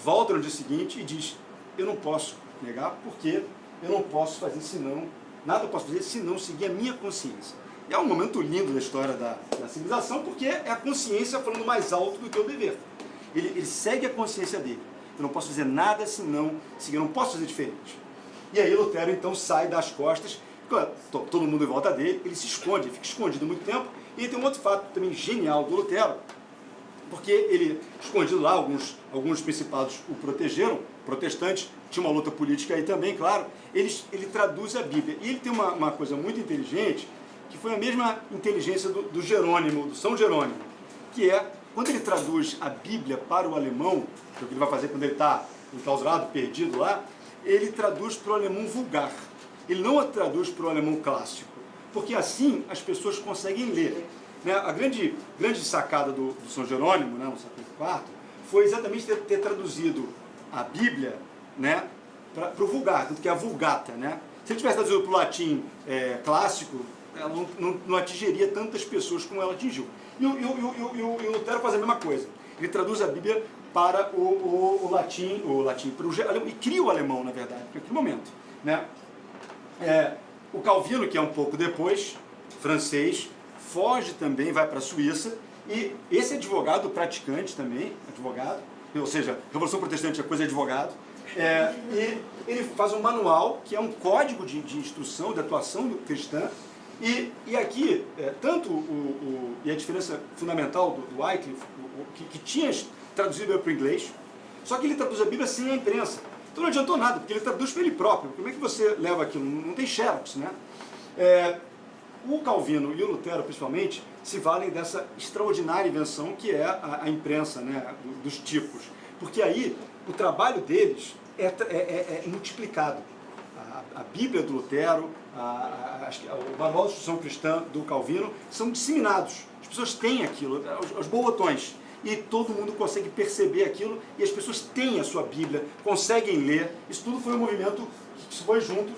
volta no dia seguinte e diz: eu não posso negar porque eu não posso fazer senão, nada eu posso fazer senão seguir a minha consciência. E é um momento lindo da história da civilização, porque é a consciência falando mais alto do que o dever. Ele segue a consciência dele. eu não posso fazer nada senão seguir, eu não posso fazer diferente. E aí Lutero então sai das costas, todo mundo em volta dele, ele se esconde, fica escondido muito tempo. E tem um outro fato também genial do Lutero, porque ele, escondido lá, alguns principados o protegeram, protestantes, tinha uma luta política aí também, claro, ele traduz a Bíblia. E ele tem uma coisa muito inteligente, que foi a mesma inteligência do Jerônimo, do São Jerônimo, que é, quando ele traduz a Bíblia para o alemão, que é o que ele vai fazer quando ele está enclausurado, perdido lá, ele traduz para o alemão vulgar. Ele não a traduz para o alemão clássico, porque assim as pessoas conseguem ler. Né? A grande sacada do São Jerônimo, né, no século IV, foi exatamente ter traduzido a Bíblia, né, para o vulgar, tanto que é a Vulgata. Né? Se ele tivesse traduzido para o latim clássico, ela não atingiria tantas pessoas como ela atingiu. E o Lutero faz a mesma coisa. Ele traduz a Bíblia para o latim para o alemão, e cria o alemão, na verdade, naquele momento. Né? O Calvino, que é um pouco depois, francês, foge também, vai para a Suíça, e esse advogado praticante também, ou seja, Revolução Protestante é coisa de advogado, e ele faz um manual, que é um código de instrução, de atuação cristã, e aqui, e a diferença fundamental do Wycliffe, que tinha traduzido para o inglês, só que ele traduz a Bíblia sem a imprensa. Então não adiantou nada, porque ele traduz para ele próprio. Como é que você leva aquilo? Não tem xerox, né? O Calvino e o Lutero, principalmente, se valem dessa extraordinária invenção que é a imprensa, né, dos tipos. Porque aí o trabalho deles é multiplicado. A Bíblia do Lutero, o Manual de Instrução Cristã do Calvino são disseminados. As pessoas têm aquilo, os botões. E todo mundo consegue perceber aquilo, e as pessoas têm a sua Bíblia, conseguem ler. Isso tudo foi um movimento que se foi junto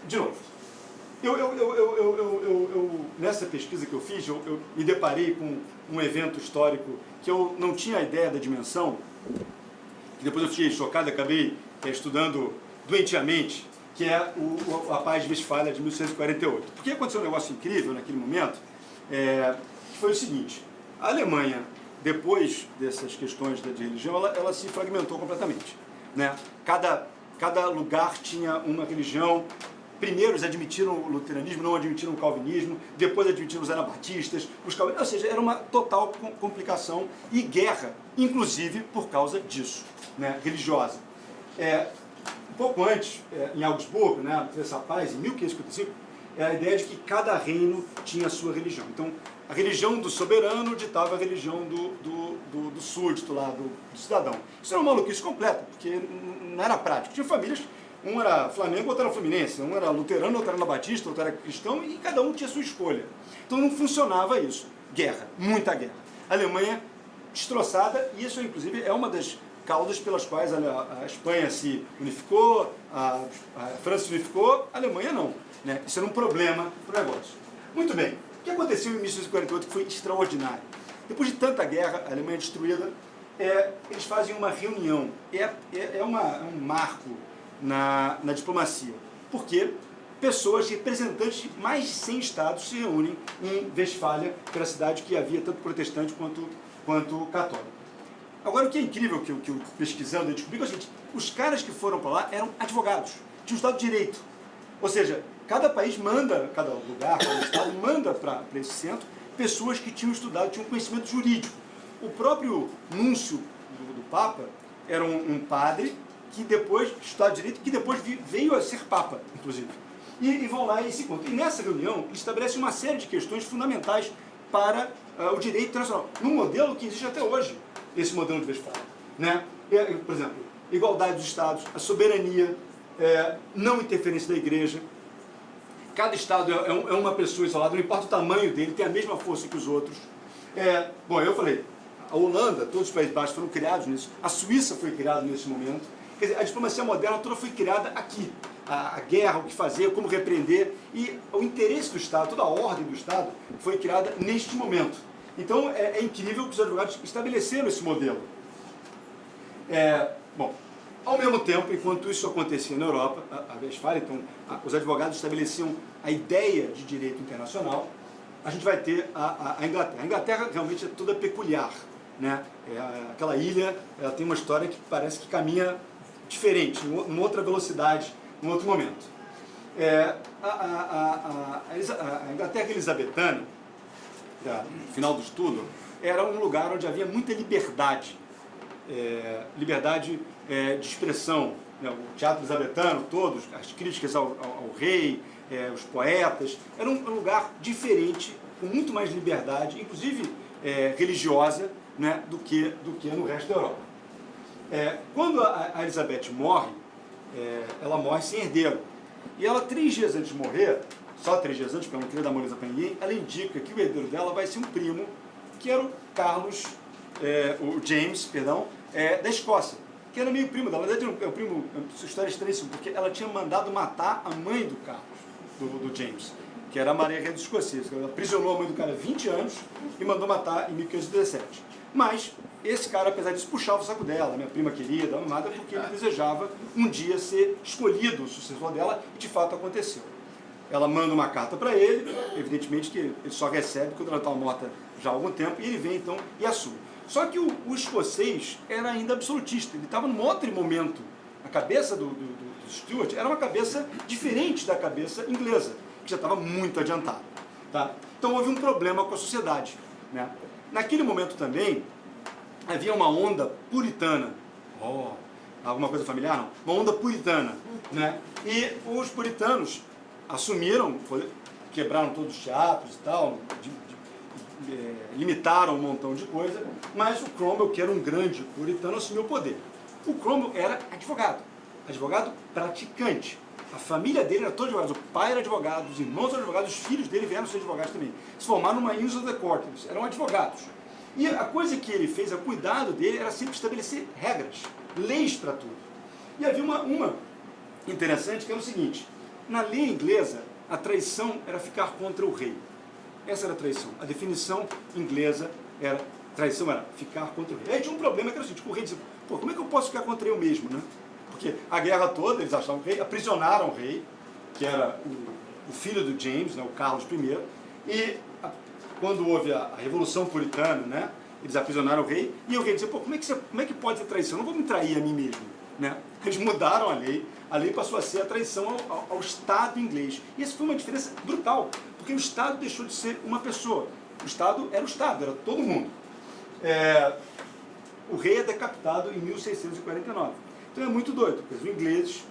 de novo. Nessa pesquisa que eu fiz, eu me deparei com um evento histórico que eu não tinha ideia da dimensão, que depois eu fiquei chocado, acabei estudando doentiamente, que é a Paz de Westfália de 1648. Porque aconteceu um negócio incrível naquele momento, que foi o seguinte: a Alemanha, depois dessas questões de religião, ela se fragmentou completamente. Né? Cada lugar tinha uma religião. Primeiro eles admitiram o luteranismo, não admitiram o calvinismo, depois admitiram os anabatistas, os calvinistas, ou seja, era uma total complicação e guerra, inclusive por causa disso, né, religiosa. Um pouco antes, em Augsburgo, né, essa paz, em 1555, é a ideia de que cada reino tinha a sua religião. Então, a religião do soberano ditava a religião do súdito lá, do cidadão. Isso era uma maluquice completa, porque não era prático. Tinha famílias, um era Flamengo, outro era Fluminense, um era luterano, outro era anabatista, outro era cristão, e cada um tinha sua escolha. Então não funcionava isso. Guerra, muita guerra. A Alemanha destroçada, e isso inclusive é uma das causas pelas quais a Espanha se unificou, a França se unificou, a Alemanha não. Né? Isso era um problema para o negócio. Muito bem, o que aconteceu em 1648 que foi extraordinário? Depois de tanta guerra, a Alemanha destruída, eles fazem uma reunião, é um marco na diplomacia, porque pessoas, representantes de mais de 100 estados se reúnem em Westfália, que era a cidade que havia tanto protestante quanto católico. Agora, o que é incrível, que eu pesquisando, eu descobri que é o seguinte: os caras que foram para lá eram advogados, tinham estudado direito. Ou seja, cada país manda, cada lugar, cada estado manda para esse centro pessoas que tinham estudado, tinham conhecimento jurídico. O próprio núncio do Papa era um padre que depois, estudava direito, que depois veio a ser Papa, inclusive. E vão lá e se encontram. E nessa reunião, ele estabelece uma série de questões fundamentais para o direito internacional, num modelo que existe até hoje, esse modelo de Westfália. Né? Por exemplo, igualdade dos estados, a soberania, não interferência da igreja. Cada estado é uma pessoa isolada, não importa o tamanho dele, tem a mesma força que os outros. Bom, eu falei, a Holanda, todos os Países Baixos foram criados nisso, a Suíça foi criada nesse momento. Quer dizer, a diplomacia moderna toda foi criada aqui. A guerra, o que fazer, como repreender, e o interesse do Estado, toda a ordem do Estado foi criada neste momento. Então é incrível que os advogados estabeleceram esse modelo. Bom, ao mesmo tempo, enquanto isso acontecia na Europa, a Westfália, então, os advogados estabeleciam a ideia de direito internacional, a gente vai ter a Inglaterra. A Inglaterra realmente é toda peculiar. né? Aquela ilha, ela tem uma história que parece que caminha diferente, em outra velocidade, em outro momento. A Inglaterra elizabetana, no final do estudo, era um lugar onde havia muita liberdade, liberdade de expressão, né? O teatro elizabetano, todos, as críticas ao rei, os poetas, era um lugar diferente, com muito mais liberdade, inclusive religiosa, né? do que no resto da Europa. Quando a Elizabeth morre, ela morre sem herdeiro. E ela, 3 dias antes de morrer, só 3 dias antes, porque ela não queria dar moleza para ninguém, ela indica que o herdeiro dela vai ser um primo, que era o Carlos, o James, perdão, da Escócia, que era meio primo dela. Na verdade, é um primo, essa história é estranhíssima, porque ela tinha mandado matar a mãe do Carlos, do James, que era a Maria Reina dos Escoceses. Ela aprisionou a mãe do cara há 20 anos e mandou matar em 1517. Mas esse cara, apesar disso, puxava o saco dela, minha prima querida, amada, porque ele desejava um dia ser escolhido o sucessor dela, e de fato aconteceu. Ela manda uma carta para ele, evidentemente que ele só recebe quando ela está morta já há algum tempo, e ele vem então e assume. Só que o escocês era ainda absolutista, ele estava num outro momento. A cabeça do Stuart era uma cabeça diferente da cabeça inglesa, que já estava muito adiantada. Tá? Então houve um problema com a sociedade, né? Naquele momento também, havia uma onda puritana. Alguma coisa familiar? Não. Uma onda puritana, né? E os puritanos assumiram, quebraram todos os teatros e tal, limitaram um montão de coisa, mas o Cromwell, que era um grande puritano, assumiu o poder. O Cromwell era advogado praticante. A família dele era toda advogada, o pai era advogado, os irmãos eram advogados, os filhos dele vieram ser advogados também. Se formaram numa Inns of the Court, eles eram advogados. E a coisa que ele fez, o cuidado dele, era sempre estabelecer regras, leis para tudo. E havia uma interessante, que era o seguinte: na lei inglesa, a traição era ficar contra o rei. Essa era a traição. A definição inglesa era, traição era ficar contra o rei. Aí tinha um problema que era o seguinte: o rei dizia, pô, como é que eu posso ficar contra eu mesmo, né? Porque a guerra toda, eles achavam o rei, aprisionaram o rei, que era o filho do James, né, o Carlos I, e quando houve a Revolução Puritana, né, eles aprisionaram o rei, e o rei dizia, pô, como é que pode ser traição? Eu não vou me trair a mim mesmo, né? Eles mudaram a lei passou a ser a traição ao Estado inglês. E essa foi uma diferença brutal, porque o Estado deixou de ser uma pessoa. O Estado, era todo mundo. O rei é decapitado em 1649. Então é muito doido, porque os ingleses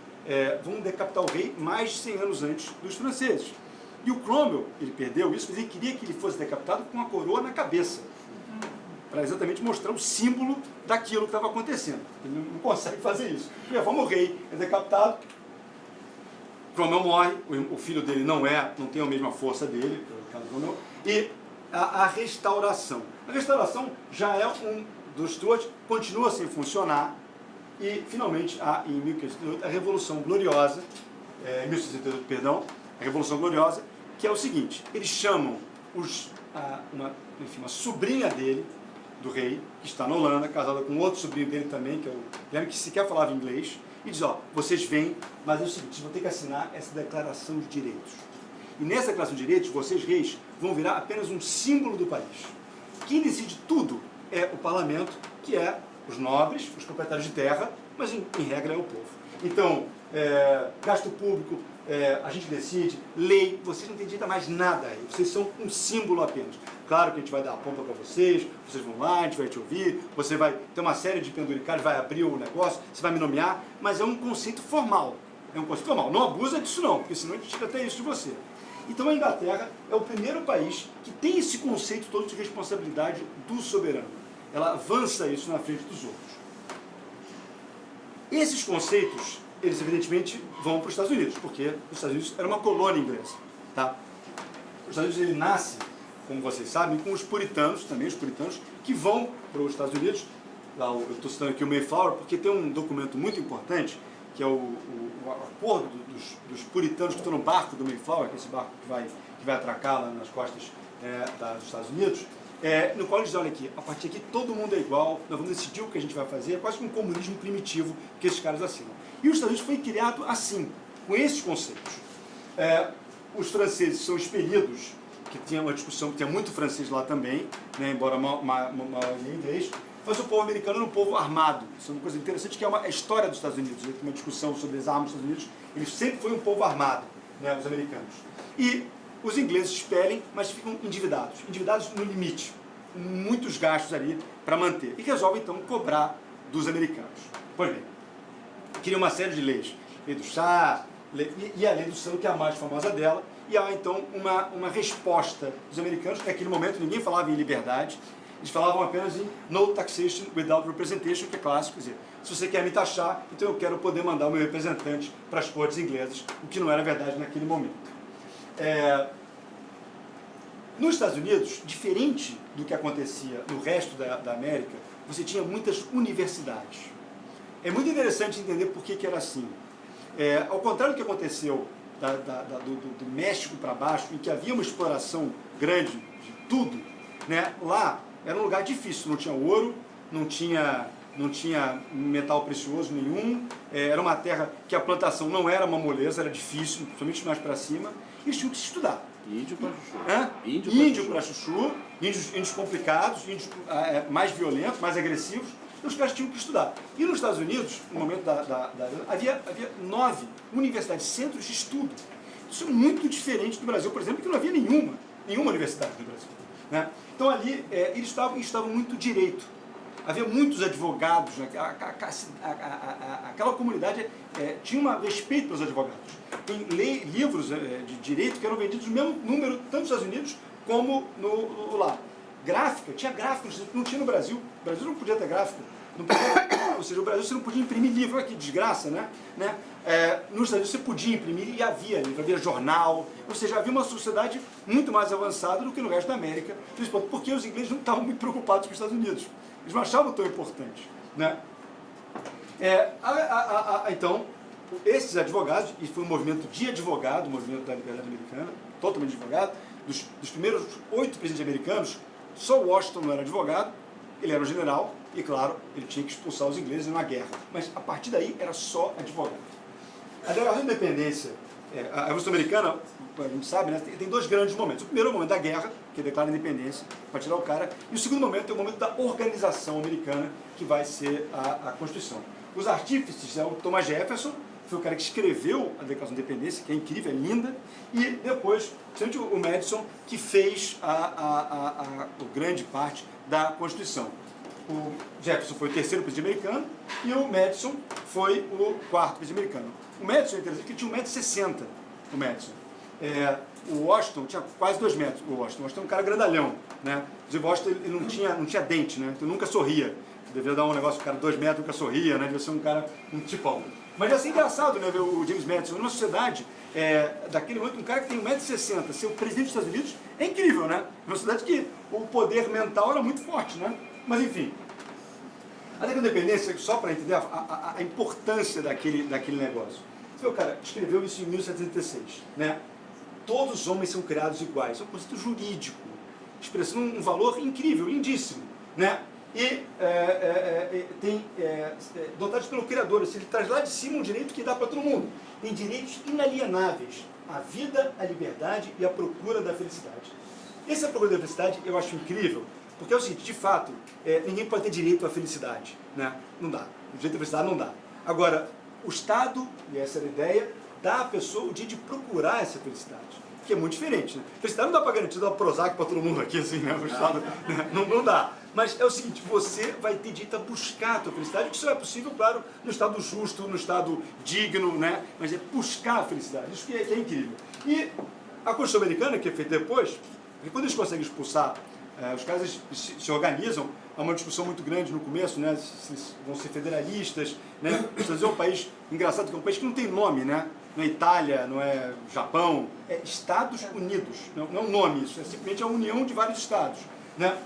vão decapitar o rei mais de 100 anos antes dos franceses. E o Cromwell, ele perdeu isso, mas ele queria que ele fosse decapitado com a coroa na cabeça, para exatamente mostrar o símbolo daquilo que estava acontecendo. Ele não consegue fazer isso. Vamos, o rei é decapitado, Cromwell morre, o filho dele não tem a mesma força dele, e a restauração. A restauração já é dos Stuart, continua sem funcionar, e finalmente em 1588 a Revolução Gloriosa, 1688, perdão, a Revolução Gloriosa, que é o seguinte: eles chamam uma sobrinha dele, do rei, que está na Holanda, casada com outro sobrinho dele também, que é o Guilherme, que sequer falava inglês, e diz, vocês vêm, mas é o seguinte, vocês vão ter que assinar essa declaração de direitos. E nessa declaração de direitos, vocês, reis, vão virar apenas um símbolo do país. Quem decide tudo é o parlamento, que é os nobres, os proprietários de terra, mas em regra é o povo. Então, gasto público, a gente decide, lei, vocês não têm direito a mais nada aí, vocês são um símbolo apenas. Claro que a gente vai dar a pompa para vocês vão lá, a gente vai te ouvir, você vai ter uma série de penduricários, vai abrir o negócio, você vai me nomear, mas é um conceito formal. É um conceito formal. Não abusa disso não, porque senão a gente tira até isso de você. Então a Inglaterra é o primeiro país que tem esse conceito todo de responsabilidade do soberano. Ela avança isso na frente dos outros. Esses conceitos, eles evidentemente vão para os Estados Unidos, porque os Estados Unidos era uma colônia inglesa. Tá? Os Estados Unidos ele nasce, como vocês sabem, com os puritanos, também os puritanos, que vão para os Estados Unidos. Eu estou citando aqui o Mayflower, porque tem um documento muito importante, que é o acordo dos puritanos que estão no barco do Mayflower, que é esse barco que vai atracar lá nas costas dos Estados Unidos, no qual eles dizem, olha aqui, a partir daqui todo mundo é igual, nós vamos decidir o que a gente vai fazer, é quase que um comunismo primitivo que esses caras assinam. E os Estados Unidos foi criado assim, com esses conceitos. Os franceses são expelidos que tinha uma discussão, que tinha muito francês lá também, né, embora maioria inglês, mas o povo americano era um povo armado. Isso é uma coisa interessante, que é a história dos Estados Unidos. Tem uma discussão sobre as armas dos Estados Unidos. Ele sempre foi um povo armado, né, os americanos. E os ingleses expelem, mas ficam endividados no limite. Muitos gastos ali para manter. E resolvem, então, cobrar dos americanos. Pois bem, queria uma série de leis. Lei do chá, e a lei do selo, que é a mais famosa dela. E há, então, uma resposta dos americanos, que naquele momento ninguém falava em liberdade. Eles falavam apenas em no taxation without representation, que é clássico, quer dizer, se você quer me taxar, então eu quero poder mandar o meu representante para as cortes inglesas, o que não era verdade naquele momento. Nos Estados Unidos, diferente do que acontecia no resto da América, você tinha muitas universidades. É muito interessante entender por que era assim. Ao contrário do que aconteceu do México para baixo, em que havia uma exploração grande de tudo, né, lá era um lugar difícil, não tinha ouro, não tinha metal precioso nenhum, era uma terra que a plantação não era uma moleza, era difícil, principalmente mais para cima, e eles tinham que se estudar. Índio para chuchu. Índio para chuchu, índios complicados, índios mais violentos, mais agressivos, e os caras tinham que estudar. E nos Estados Unidos, no momento havia 9 universidades, centros de estudo. Isso é muito diferente do Brasil, por exemplo, que não havia nenhuma universidade no Brasil, né? Então ali eles estavam muito direito. Havia muitos advogados, né? Aquela comunidade tinha um respeito pelos advogados. Tem livros de direito que eram vendidos no mesmo número, tanto nos Estados Unidos como lá. Gráfica, tinha gráfica, não tinha no Brasil. O Brasil não podia ter gráfica. Não podia, ou seja, no Brasil você não podia imprimir livro. Olha que desgraça, né? Nos Estados Unidos você podia imprimir e havia livro, havia jornal. Ou seja, havia uma sociedade muito mais avançada do que no resto da América, porque os ingleses não estavam muito preocupados com os Estados Unidos. Eles não achavam tão importante, né? Então, esses advogados, e foi um movimento de advogado, o movimento da liberdade americana, totalmente advogado, dos primeiros 8 presidentes americanos, só Washington não era advogado, ele era um general, e claro, ele tinha que expulsar os ingleses numa guerra. Mas a partir daí era só advogado. A Declaração de Independência, a Revolução Americana, a gente sabe, né, tem 2 grandes momentos. O primeiro é o momento da guerra, que declara a independência para tirar o cara, e o segundo momento é o momento da organização americana, que vai ser a Constituição. Os artífices é o Thomas Jefferson, foi o cara que escreveu a Declaração de Independência, que é incrível, é linda, e depois, principalmente o Madison, que fez a grande parte da Constituição. O Jefferson foi o 3º presidente americano e o Madison foi o 4º presidente americano. O Madison é interessante porque ele tinha 1,60 m, o Madison. O Washington tinha quase 2 metros. O Washington é um cara grandalhão, né? O Washington ele não tinha dente, né? Então nunca sorria. Devia dar um negócio, o cara 2 metros nunca sorria, né? Devia ser um cara, um tipão. Mas é assim engraçado, né, ver o James Madison numa sociedade, daquele momento, um cara que tem 1,60 m, ser o presidente dos Estados Unidos, é incrível, né? Uma sociedade que o poder mental era muito forte, né? Mas enfim, a Declaração da Independência, só para entender a importância daquele negócio. Você vê, o cara escreveu isso em 1786, né? Todos os homens são criados iguais. É um conceito jurídico, expressando um valor incrível, lindíssimo, né? E dotados pelo Criador. Ele traz lá de cima um direito que dá para todo mundo. Tem direitos inalienáveis: a vida, a liberdade e a procura da felicidade. Essa procura da felicidade eu acho incrível, porque é o seguinte, de fato, ninguém pode ter direito à felicidade, né? Não dá. O direito à felicidade não dá. Agora, o Estado, e essa era a ideia, dá à pessoa o direito de procurar essa felicidade, que é muito diferente, né? Felicidade não dá para garantir dar Prozac para todo mundo aqui, assim, né? O Estado, né? Não dá. Mas é o seguinte, você vai ter direito a buscar a tua felicidade, que isso é possível, claro, no Estado justo, no Estado digno, né? Mas é buscar a felicidade, isso que é incrível. E a Constituição Americana, que é feita depois, porque quando eles conseguem expulsar, os caras se organizam, há uma discussão muito grande no começo, né? Se vão ser federalistas, né? Os Estados Unidos é um país engraçado, que é um país que não tem nome, né? Não é Itália, não é Japão, é Estados Unidos, não é um nome isso, é simplesmente a união de vários estados, né?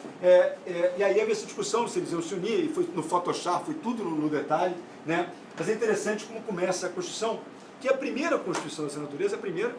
E aí havia essa discussão se eles iam se unir, e foi no Photoshop, foi tudo no detalhe, né? Mas é interessante como começa a Constituição, que é a primeira Constituição dessa natureza, a primeira,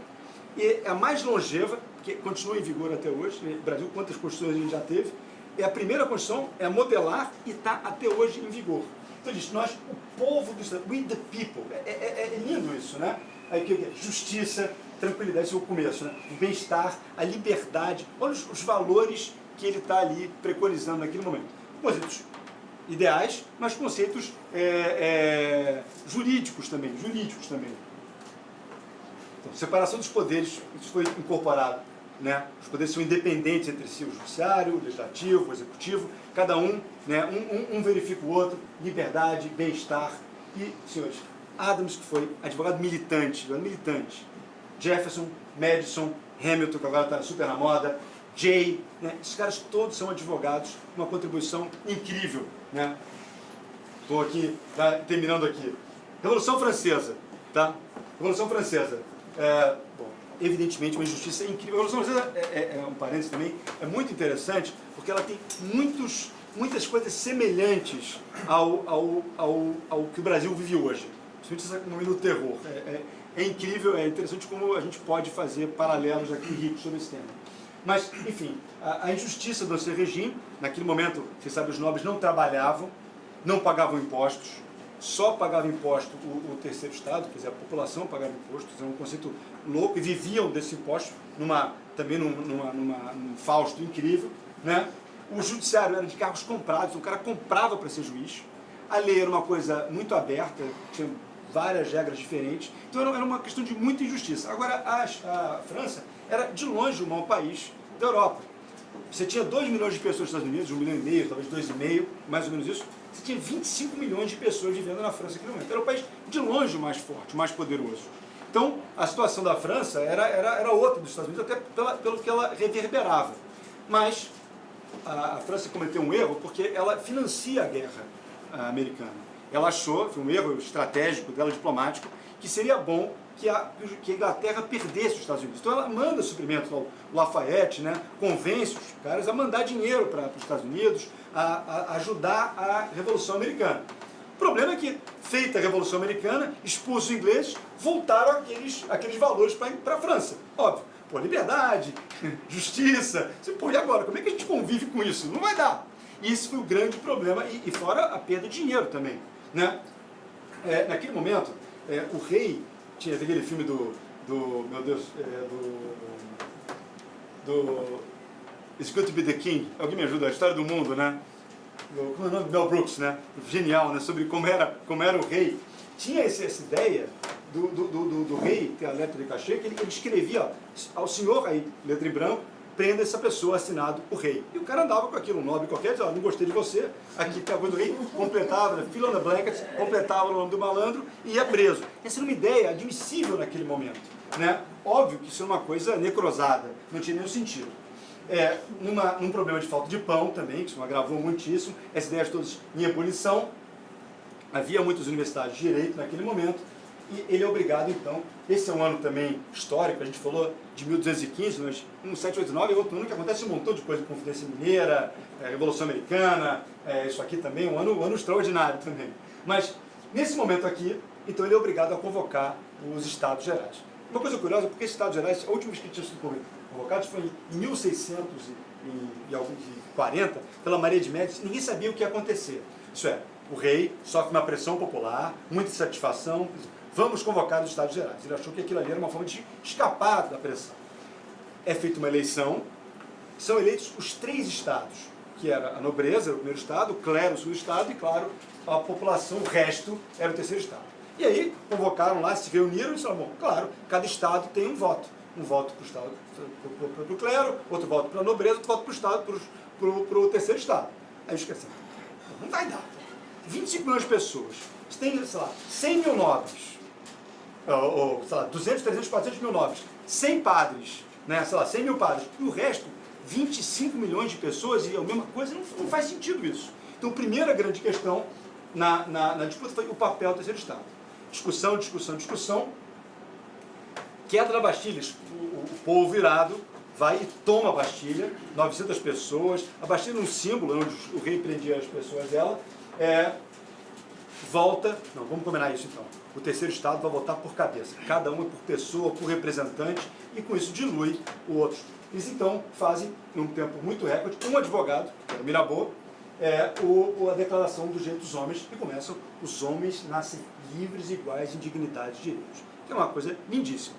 e é a mais longeva, que continua em vigor até hoje. No Brasil, quantas Constituições a gente já teve? É a primeira Constituição, é a modelar e está até hoje em vigor. Então diz, nós, o povo do Estado, we the people, é lindo isso, né? Aí que é justiça, tranquilidade, esse é o começo, né? O bem-estar, a liberdade, olha os valores que ele está ali preconizando naquele momento. Conceitos ideais, mas conceitos jurídicos também. Então, separação dos poderes, isso foi incorporado, né? Os poderes são independentes entre si, o judiciário, o legislativo, o executivo, cada um, né? Um verifica o outro, liberdade, bem-estar. E, senhores, Adams, que foi advogado militante, Jefferson, Madison, Hamilton, que agora está super na moda, Jay, né? Esses caras todos são advogados, uma contribuição incrível, né? Estou aqui, terminando aqui. Revolução Francesa, tá? Revolução Francesa. Bom, evidentemente uma injustiça incrível. A Revolução Francesa, um parênteses também, é muito interessante, porque ela tem muitas coisas semelhantes ao que o Brasil vive hoje. Principalmente no momento do terror. É incrível, é interessante como a gente pode fazer paralelos aqui ricos sobre esse tema. Mas, enfim, a injustiça do Ancien regime, naquele momento, você sabe, os nobres não trabalhavam, não pagavam impostos, só pagava imposto o terceiro estado, quer dizer, a população pagava impostos, é um conceito louco, e viviam desse imposto também num fausto incrível, né? O judiciário era de cargos comprados, então o cara comprava para ser juiz, a lei era uma coisa muito aberta, tinha várias regras diferentes, então era uma questão de muita injustiça. Agora, a França era de longe o maior país da Europa. Você tinha 2 milhões de pessoas nos Estados Unidos, 1,5 milhão, talvez 2,5, mais ou menos isso. Você tinha 25 milhões de pessoas vivendo na França naquele momento. Era o país de longe o mais forte, o mais poderoso. Então, a situação da França era outra dos Estados Unidos, até pelo que ela reverberava. Mas a França cometeu um erro porque ela financia a guerra americana. Ela achou, foi um erro estratégico dela, diplomático, que seria bom que a Inglaterra perdesse os Estados Unidos. Então ela manda suprimentos ao Lafayette, né, convence os caras a mandar dinheiro para os Estados Unidos, a ajudar a Revolução Americana. O problema é que, feita a Revolução Americana, expulsos os ingleses, voltaram aqueles valores para a França. Óbvio, pô, liberdade, justiça. Pô, e agora? Como é que a gente convive com isso? Não vai dar. E esse foi o grande problema, e fora a perda de dinheiro também, né? Naquele momento, o rei tinha aquele filme meu Deus, do It's Good to be the King. Alguém me ajuda? A História do Mundo, né? Como é o nome? Mel Brooks, né? Genial, né? Sobre como era o rei. Tinha essa ideia do rei, tem a letra de cachê, que ele escrevia, ó, ao senhor, aí, letra em branco, prenda essa pessoa, assinado o rei. E o cara andava com aquilo, um nobre qualquer, dizia, ó, não gostei de você, aqui tem a coisa do rei, completava, fill on the blankets, completava o nome do malandro e ia preso. Essa era uma ideia admissível naquele momento, né? Óbvio que isso é uma coisa necrosada, não tinha nenhum sentido. Num problema de falta de pão também, que isso agravou muitíssimo, essas ideias todas em ebulição, havia muitas universidades de direito naquele momento, e ele é obrigado, então, esse é um ano também histórico, a gente falou de 1215, mas 1789 é outro ano que acontece um montão de coisa, Confidência Mineira, Revolução Americana, isso aqui também, um ano extraordinário também. Mas, nesse momento aqui, então ele é obrigado a convocar os Estados Gerais. Uma coisa curiosa, porque esses Estados Gerais, a última vez que tinham sido convocados foi em 1640, pela Maria de Médici, ninguém sabia o que ia acontecer. Isso é, o rei sofre uma pressão popular, muita insatisfação, vamos convocar os Estados Gerais. Ele achou que aquilo ali era uma forma de escapar da pressão. É feita uma eleição, são eleitos os 3 estados, que era a nobreza, era o primeiro estado, o clero, o segundo estado, e claro, a população, o resto, era o terceiro estado. E aí, convocaram lá, se reuniram e disseram, bom, claro, cada estado tem um voto. Um voto para o estado, para o clero, outro voto para a nobreza, outro voto para o estado, para o terceiro estado. Aí eu esqueci, não vai dar. 25 milhões de pessoas, você tem, sei lá, 100 mil nobres, ou sei lá, 200, 300, 400 mil nobres, 100 padres, né, sei lá, 100 mil padres, e o resto, 25 milhões de pessoas, e a mesma coisa, não faz sentido isso. Então, a primeira grande questão na disputa foi o papel do terceiro estado. Discussão, queda da Bastilha, o povo virado vai e toma a Bastilha, 900 pessoas, a Bastilha é um símbolo onde o rei prendia as pessoas dela, volta, não, vamos combinar isso então, o terceiro estado vai votar por cabeça, cada uma por pessoa, por representante, e com isso dilui o outro. Eles então fazem, num tempo muito recorde, um advogado, que era Mirabeau, a declaração dos direitos dos homens, e começam, os homens nascem livres, iguais, em dignidade e direitos, que é uma coisa lindíssima.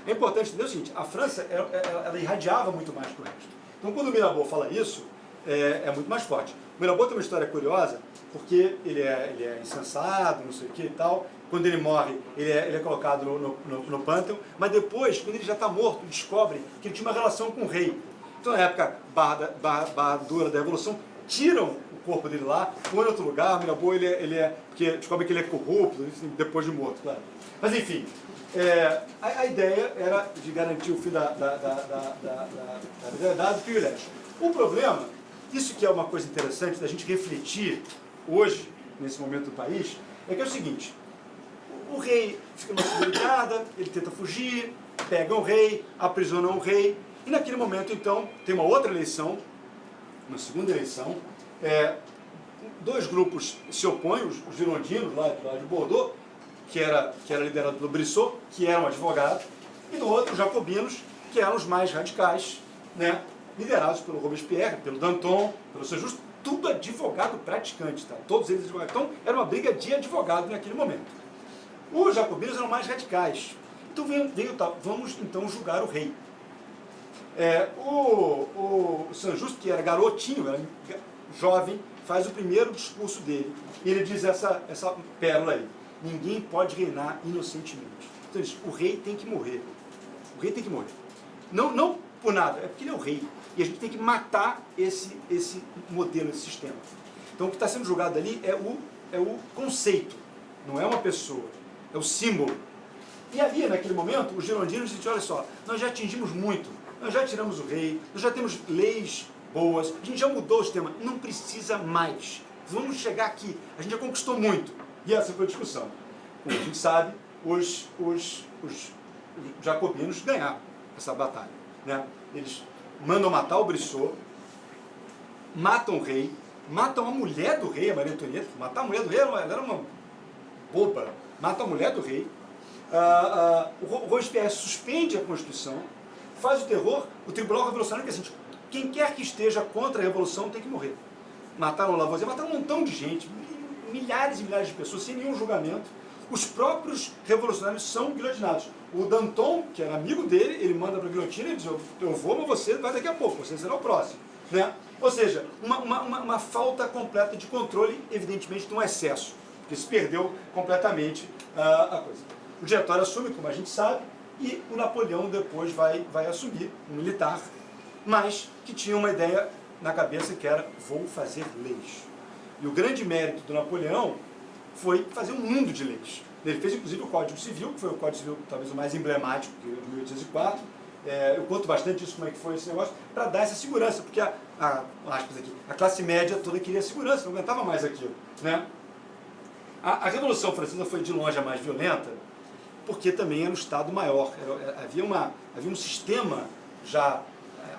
É importante entender o seguinte, a França, ela irradiava muito mais que o resto. Então, quando o Mirabeau fala isso, é muito mais forte. O Mirabeau tem uma história curiosa, porque ele é insensado, não sei o que e tal. Quando ele morre, ele é colocado no Pântano, mas depois, quando ele já está morto, descobre que ele tinha uma relação com o rei. Então, na época barra dura da Revolução, tiram o corpo dele lá, põe em outro lugar. O Mirabeau, porque descobre que ele é corrupto, depois de morto, claro. Mas, enfim, a ideia era de garantir o fim da liberdade do privilégio. O problema, isso que é uma coisa interessante da gente refletir hoje, nesse momento do país, é que é o seguinte, o rei fica numa situação delicada, ele tenta fugir, pega o rei, aprisiona o rei, e naquele momento, então, tem uma outra eleição, uma segunda eleição, dois grupos se opõem, os girondinos lá de Bordeaux, que era liderado pelo Brissot, que era um advogado, e do outro, os jacobinos, que eram os mais radicais, né, liderados pelo Robespierre, pelo Danton, pelo Saint-Just, tudo advogado praticante, tá? Todos eles advogados. Então, era uma briga de advogado naquele momento. Os jacobinos eram mais radicais. Então, vamos então julgar o rei. O Saint-Just, que era garotinho, era jovem, faz o primeiro discurso dele. E ele diz essa pérola aí. Ninguém pode reinar inocentemente. Então ele diz, o rei tem que morrer. O rei tem que morrer. Não por nada, é porque ele é o rei. E a gente tem que matar esse modelo, esse sistema. Então o que está sendo julgado ali é o conceito, não é uma pessoa, é o símbolo. E ali, naquele momento, os girondinos disseram, olha só, nós já atingimos muito, nós já tiramos o rei, nós já temos leis boas, a gente já mudou o sistema, não precisa mais. Vamos chegar aqui, a gente já conquistou muito. E essa foi a discussão. Como a gente sabe, os jacobinos ganharam essa batalha, né? Eles mandam matar o Brissot, matam o rei, matam a mulher do rei, a Maria Antonieta. Matar a mulher do rei, ela era uma boba. Matam a mulher do rei. O Robespierre suspende a Constituição, faz o terror, o Tribunal Revolucionário que é assim, quem quer que esteja contra a Revolução tem que morrer. Mataram o Lavoisier, mataram um montão de gente, milhares e milhares de pessoas, sem nenhum julgamento. Os próprios revolucionários são guilhotinados. O Danton, que era amigo dele, ele manda para a guilhotina e diz, eu vou, mas você vai daqui a pouco, você será o próximo. Né? Ou seja, uma falta completa de controle, evidentemente, de um excesso, porque se perdeu completamente a coisa. O diretório assume, como a gente sabe, e o Napoleão depois vai assumir, um militar, mas que tinha uma ideia na cabeça que era, vou fazer leis. E o grande mérito do Napoleão foi fazer um mundo de leis. Ele fez, inclusive, o Código Civil, que foi o Código Civil talvez o mais emblemático de 1804. Eu conto bastante isso, como é que foi esse negócio, para dar essa segurança, porque a classe média toda queria segurança, não aguentava mais aquilo. Né? A Revolução Francesa foi, de longe, a mais violenta, porque também era um Estado maior. Havia um sistema já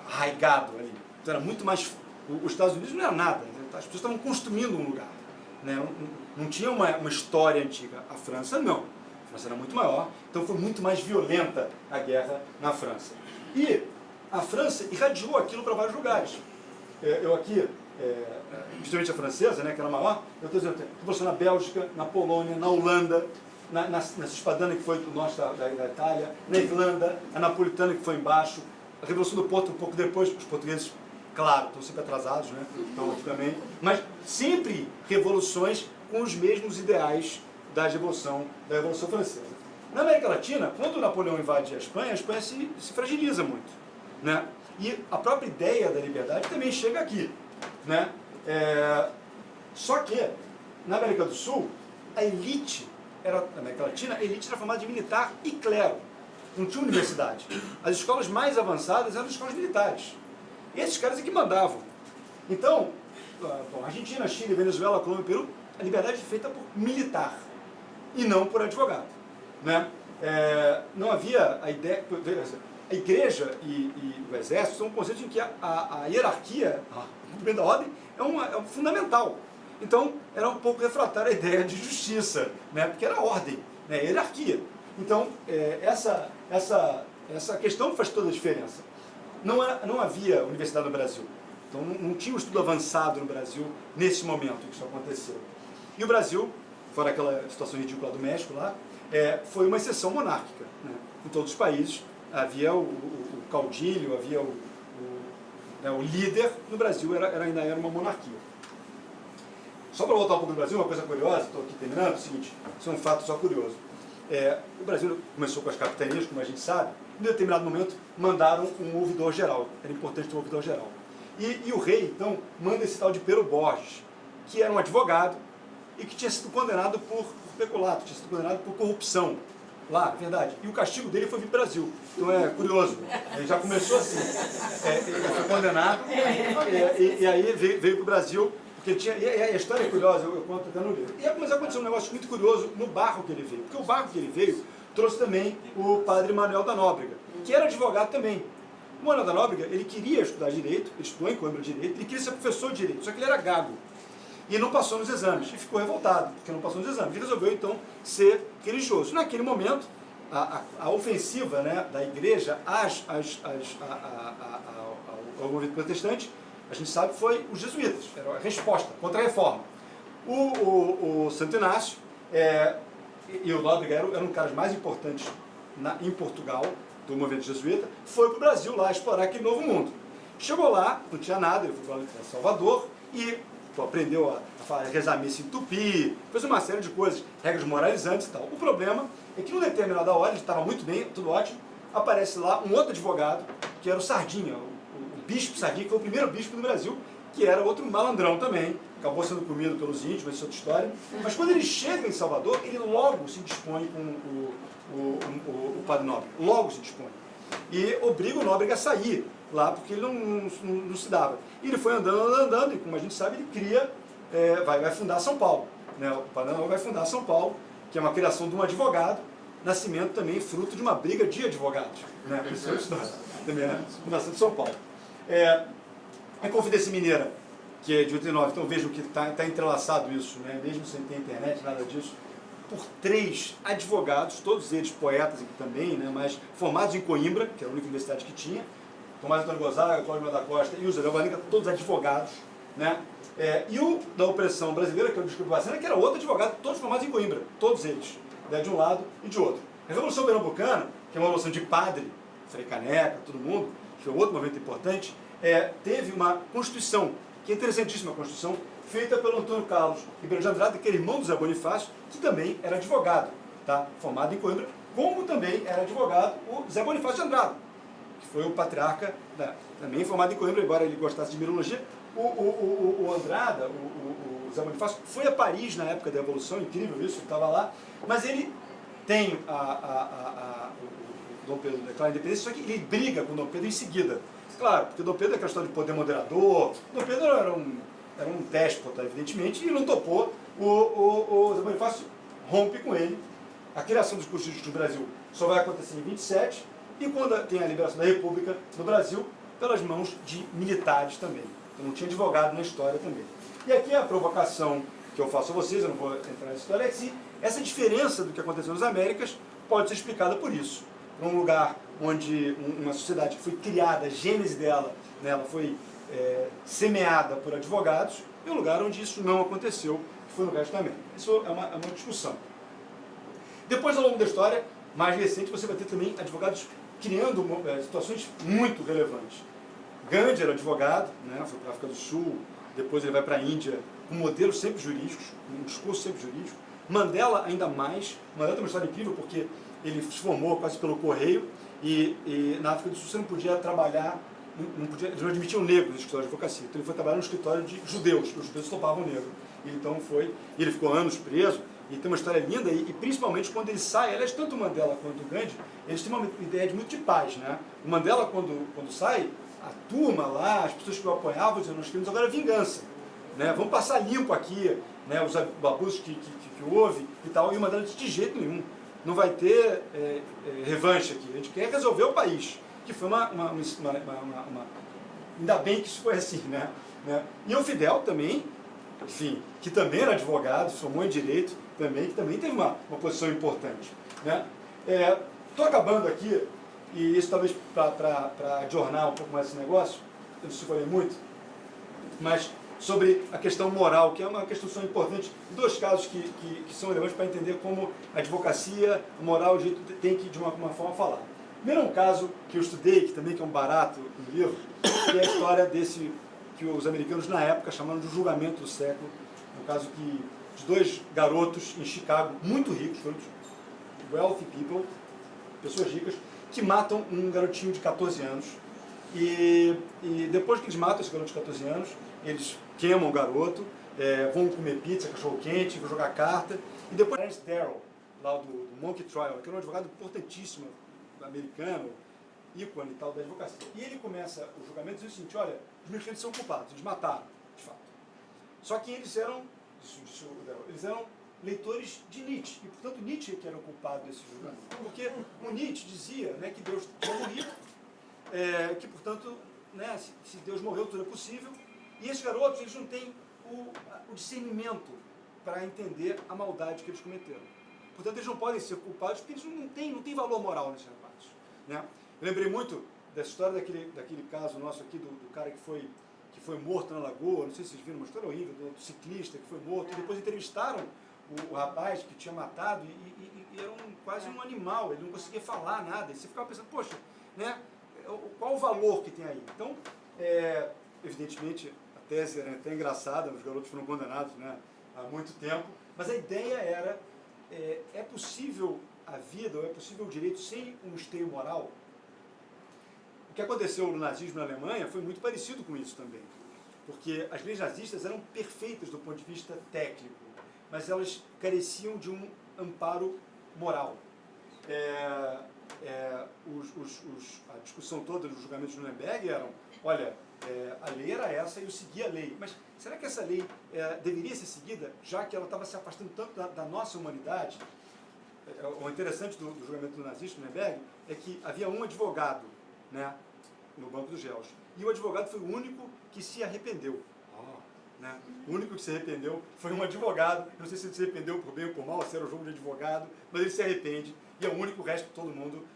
arraigado ali. Então era muito mais... Os Estados Unidos não era nada. As pessoas estavam construindo um lugar. Né? Não tinha uma história antiga. A França, não. A França era muito maior, então foi muito mais violenta a guerra na França. E a França irradiou aquilo para vários lugares. Eu aqui, principalmente a francesa, né, que era maior, eu estou dizendo, revolução na Bélgica, na Polônia, na Holanda, na Cispadana, que foi do norte da Itália, na Irlanda, a napolitana, que foi embaixo, a Revolução do Porto, um pouco depois, os portugueses, claro, estão sempre atrasados, né? Então aqui também, mas sempre revoluções com os mesmos ideais da Revolução Francesa. Na América Latina, quando Napoleão invade a Espanha se fragiliza muito, né? E a própria ideia da liberdade também chega aqui, né? Só que, na América do Sul, a elite, na América Latina, a elite era formada de militar e clero. Não tinha universidade. As escolas mais avançadas eram as escolas militares. Esses caras é que mandavam. Então, Argentina, Chile, Venezuela, Colômbia e Peru, a liberdade é feita por militar e não por advogado. Né? Não havia a ideia... A igreja e o exército são conceitos em que a hierarquia, o cumprimento da ordem, é fundamental. Então, era um pouco refratário a ideia de justiça, né? Porque era ordem, né? Hierarquia. Então, essa questão faz toda a diferença. Não havia universidade no Brasil. Então, não tinha um estudo avançado no Brasil nesse momento em que isso aconteceu. E o Brasil, fora aquela situação ridícula do México lá, foi uma exceção monárquica. Né? Em todos os países, havia o caudilho, havia né, o líder. No Brasil ainda era uma monarquia. Só para voltar um pouco do Brasil, uma coisa curiosa, estou aqui terminando, é o seguinte, isso é um fato só curioso. O Brasil começou com as capitanias, como a gente sabe, em determinado momento mandaram um ouvidor geral, era importante ter um ouvidor geral. E o rei, então, manda esse tal de Pero Borges, que era um advogado e que tinha sido condenado por peculato, tinha sido condenado por corrupção. Lá, verdade. E o castigo dele foi vir para o Brasil. Então é curioso. Ele já começou assim. Ele foi condenado e aí veio para o Brasil. Porque ele tinha, e a história é curiosa, eu conto até no livro. Mas aconteceu um negócio muito curioso no barco que ele veio. Porque o barco que ele veio trouxe também o padre Manuel da Nóbrega, que era advogado também. O Manuel da Nóbrega, ele queria estudar direito, ele estudou em Coimbra Direito, ele queria ser professor de direito, só que ele era gago. E não passou nos exames, e ficou revoltado, porque não passou nos exames. E resolveu, então, ser religioso. Naquele momento, a ofensiva, né, da igreja ao movimento protestante, a gente sabe, foi os jesuítas. Era a resposta contra a reforma. O Santo Inácio e o Nóbrega eram caras mais importantes em Portugal, do movimento jesuíta, foi para o Brasil lá explorar aquele novo mundo. Chegou lá, não tinha nada, ele foi para Salvador e aprendeu a rezar missa em tupi, fez uma série de coisas, regras moralizantes e tal. O problema é que, num determinada hora, ele estava muito bem, tudo ótimo, aparece lá um outro advogado, que era o Sardinha, o bispo Sardinha, que foi o primeiro bispo do Brasil, que era outro malandrão também, acabou sendo comido pelos índios, mas isso é outra história. Mas quando ele chega em Salvador, ele logo se dispõe com o padre Nóbrega, logo se dispõe. E obriga o Nóbrega a sair lá, porque ele não se dava. E ele foi andando, e como a gente sabe, ele cria, vai fundar São Paulo. Né? O padre Nóbrega vai fundar São Paulo, que é uma criação de um advogado, nascimento também fruto de uma briga de advogados. Né? Isso é a história, também é a fundação de São Paulo. A Confidência Mineira, que é de 89, então vejam que está entrelaçado isso, né? Mesmo sem ter internet, nada disso, por 3 advogados, todos eles poetas aqui também, né? Mas formados em Coimbra, que era a única universidade que tinha, Tomás Antônio Gonzaga, Cláudio da Costa e o Zé Valinca, todos advogados, né? E o da opressão brasileira, que é o Disco Bacena, que era outro advogado, todos formados em Coimbra, todos eles, né? De um lado e de outro. A Revolução Pernambucana, que é uma revolução de padre, Frei Caneca, todo mundo, que foi outro movimento importante, teve uma Constituição, que é interessantíssima a Constituição, feita pelo Antônio Carlos Ribeiro de Andrade, que era irmão do Zé Bonifácio, que também era advogado, tá? Formado em Coimbra, como também era advogado o Zé Bonifácio de Andrade, que foi o patriarca, também formado em Coimbra, embora ele gostasse de mirologia. O Andrada, o Zé Bonifácio, foi a Paris na época da Revolução, incrível isso, estava lá, mas ele tem o Dom Pedro declara a independência, só que ele briga com o Dom Pedro em seguida. Claro, porque o Dom Pedro é questão de poder moderador, o Dom Pedro era um déspota, evidentemente, e não topou. O Zé Bonifácio rompe com ele. A criação dos cursos jurídicos no Brasil só vai acontecer em 27, e quando tem a liberação da República no Brasil, pelas mãos de militares também. Então não tinha advogado na história também. E aqui a provocação que eu faço a vocês, eu não vou entrar nessa história, é que essa diferença do que aconteceu nas Américas pode ser explicada por isso. Um lugar onde uma sociedade foi criada, a gênese dela, né, ela foi semeada por advogados, e um lugar onde isso não aconteceu, que foi no resto da América. Isso é uma discussão. Depois, ao longo da história, mais recente, você vai ter também advogados criando situações muito relevantes. Gandhi era advogado, né, foi para a África do Sul, depois ele vai para a Índia, com modelos sempre jurídicos, um discurso sempre jurídico. Mandela ainda mais. Mandela tem uma história incrível, porque ele se formou quase pelo correio, e na África do Sul você não podia trabalhar, eles não admitiam negros no escritório de advocacia. Então ele foi trabalhar no escritório de judeus, os judeus topavam negro. Então ele ficou anos preso, e tem uma história linda, e principalmente quando ele sai, aliás, tanto o Mandela quanto o Gandhi, eles têm uma ideia de muito de paz, né? O Mandela, quando sai, a turma lá, as pessoas que o apoiavam, dizendo, nós queremos agora vingança, né? Vamos passar limpo aqui, né? Os abusos que houve e tal, e o Mandela disse, de jeito nenhum, não vai ter revanche aqui, a gente quer resolver o país, que foi ainda bem que isso foi assim, né? E o Fidel também, enfim, que também era advogado, formou em direito também, que também teve uma posição importante, né? Estou acabando aqui, e isso talvez para adornar um pouco mais esse negócio, eu não sei se falei muito, mas sobre a questão moral, que é uma questão importante, 2 casos que são relevantes para entender como a advocacia, a moral, o jeito tem que, de uma forma, falar. Primeiro um caso que eu estudei, que também que é um barato no livro, que é a história desse, que os americanos na época chamaram de julgamento do século. Um caso de dois garotos em Chicago, muito ricos, todos wealthy people, pessoas ricas, que matam um garotinho de 14 anos. E depois que eles matam esse garoto de 14 anos, eles queimam o garoto, vão comer pizza, cachorro-quente, vão jogar carta. E depois Ernest Darrow, lá do Monkey Trial, que era um advogado importantíssimo, americano, ícone e tal da advocacia. E ele começa o julgamento dizendo o seguinte: olha, os meus clientes são culpados, eles mataram, de fato. Só que eles eram leitores de Nietzsche, e portanto Nietzsche que era o culpado desse julgamento. Porque o Nietzsche dizia, né, que Deus tinha morrido, que portanto, né, se Deus morreu, tudo é possível, e esses garotos eles não têm o discernimento para entender a maldade que eles cometeram. Portanto, eles não podem ser culpados porque eles não têm valor moral nesses rapazes. Né? Eu lembrei muito dessa história daquele caso nosso aqui, do cara que foi morto na lagoa, não sei se vocês viram, uma história horrível, do ciclista que foi morto, e depois entrevistaram o rapaz que tinha matado, e era quase um animal, ele não conseguia falar nada, e você ficava pensando, poxa, né, qual o valor que tem aí? Então, evidentemente, a tese era até engraçada, os garotos foram condenados, né, há muito tempo, mas a ideia era, é possível a vida, ou é possível o direito sem um esteio moral? O que aconteceu no nazismo na Alemanha foi muito parecido com isso também, porque as leis nazistas eram perfeitas do ponto de vista técnico, mas elas careciam de um amparo moral. A discussão toda dos julgamentos de Nuremberg eram, olha, a lei era essa e eu segui a lei, mas será que essa lei deveria ser seguida, já que ela estava se afastando tanto da nossa humanidade? O interessante do julgamento do nazismo, Nuremberg, é que havia um advogado, né, no banco dos réus, e o advogado foi o único que se arrependeu. Né? O único que se arrependeu foi um advogado. Eu não sei se ele se arrependeu por bem ou por mal, se era um jogo de advogado, mas ele se arrepende, e é o único. O resto todo mundo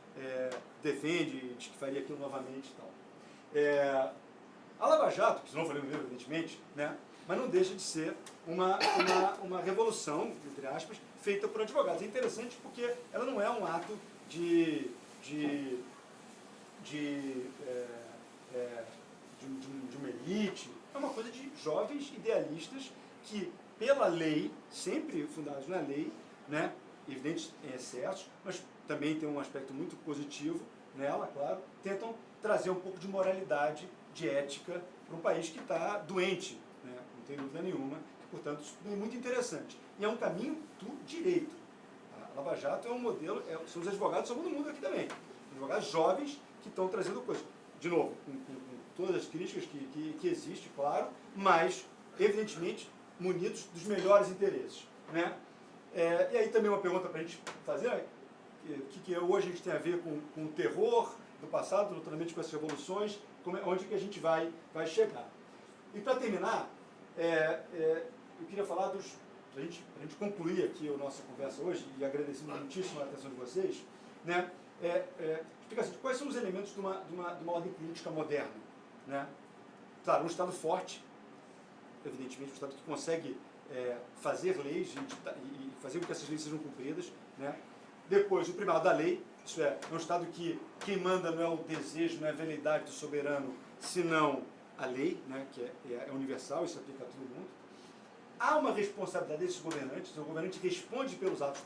defende, diz que faria aquilo novamente e tal. A Lava Jato, que senão eu falei no livro, evidentemente, né? Mas não deixa de ser uma revolução, entre aspas, feita por advogados. É interessante porque ela não é um ato de uma elite, é uma coisa de jovens idealistas que, pela lei, sempre fundados na lei, né, evidentes em excessos, mas também tem um aspecto muito positivo nela, claro, tentam trazer um pouco de moralidade, de ética, para um país que está doente, né, não tem dúvida nenhuma, que, portanto, isso é muito interessante. E é um caminho do direito. A Lava Jato é um modelo, são os advogados, são todo mundo aqui também, advogados jovens que estão trazendo coisas. De novo, com todas as críticas que existem, claro, mas, evidentemente, munidos dos melhores interesses. Né? E aí também uma pergunta para a gente fazer, que hoje a gente tem a ver com o terror do passado, naturalmente com essas revoluções, onde que a gente vai chegar. E para terminar, eu queria falar para a gente concluir aqui a nossa conversa hoje, e agradecendo muitíssimo a atenção de vocês, né? Explicação de quais são os elementos de uma ordem política moderna. Né? Claro, um Estado forte, evidentemente, um Estado que consegue fazer leis e fazer com que essas leis sejam cumpridas. Né? Depois, o primado da lei, isso é um Estado que quem manda não é o desejo, não é a veleidade do soberano, senão a lei, né? Que é universal, isso aplica a todo mundo. Há uma responsabilidade desses governantes, o governante responde pelos atos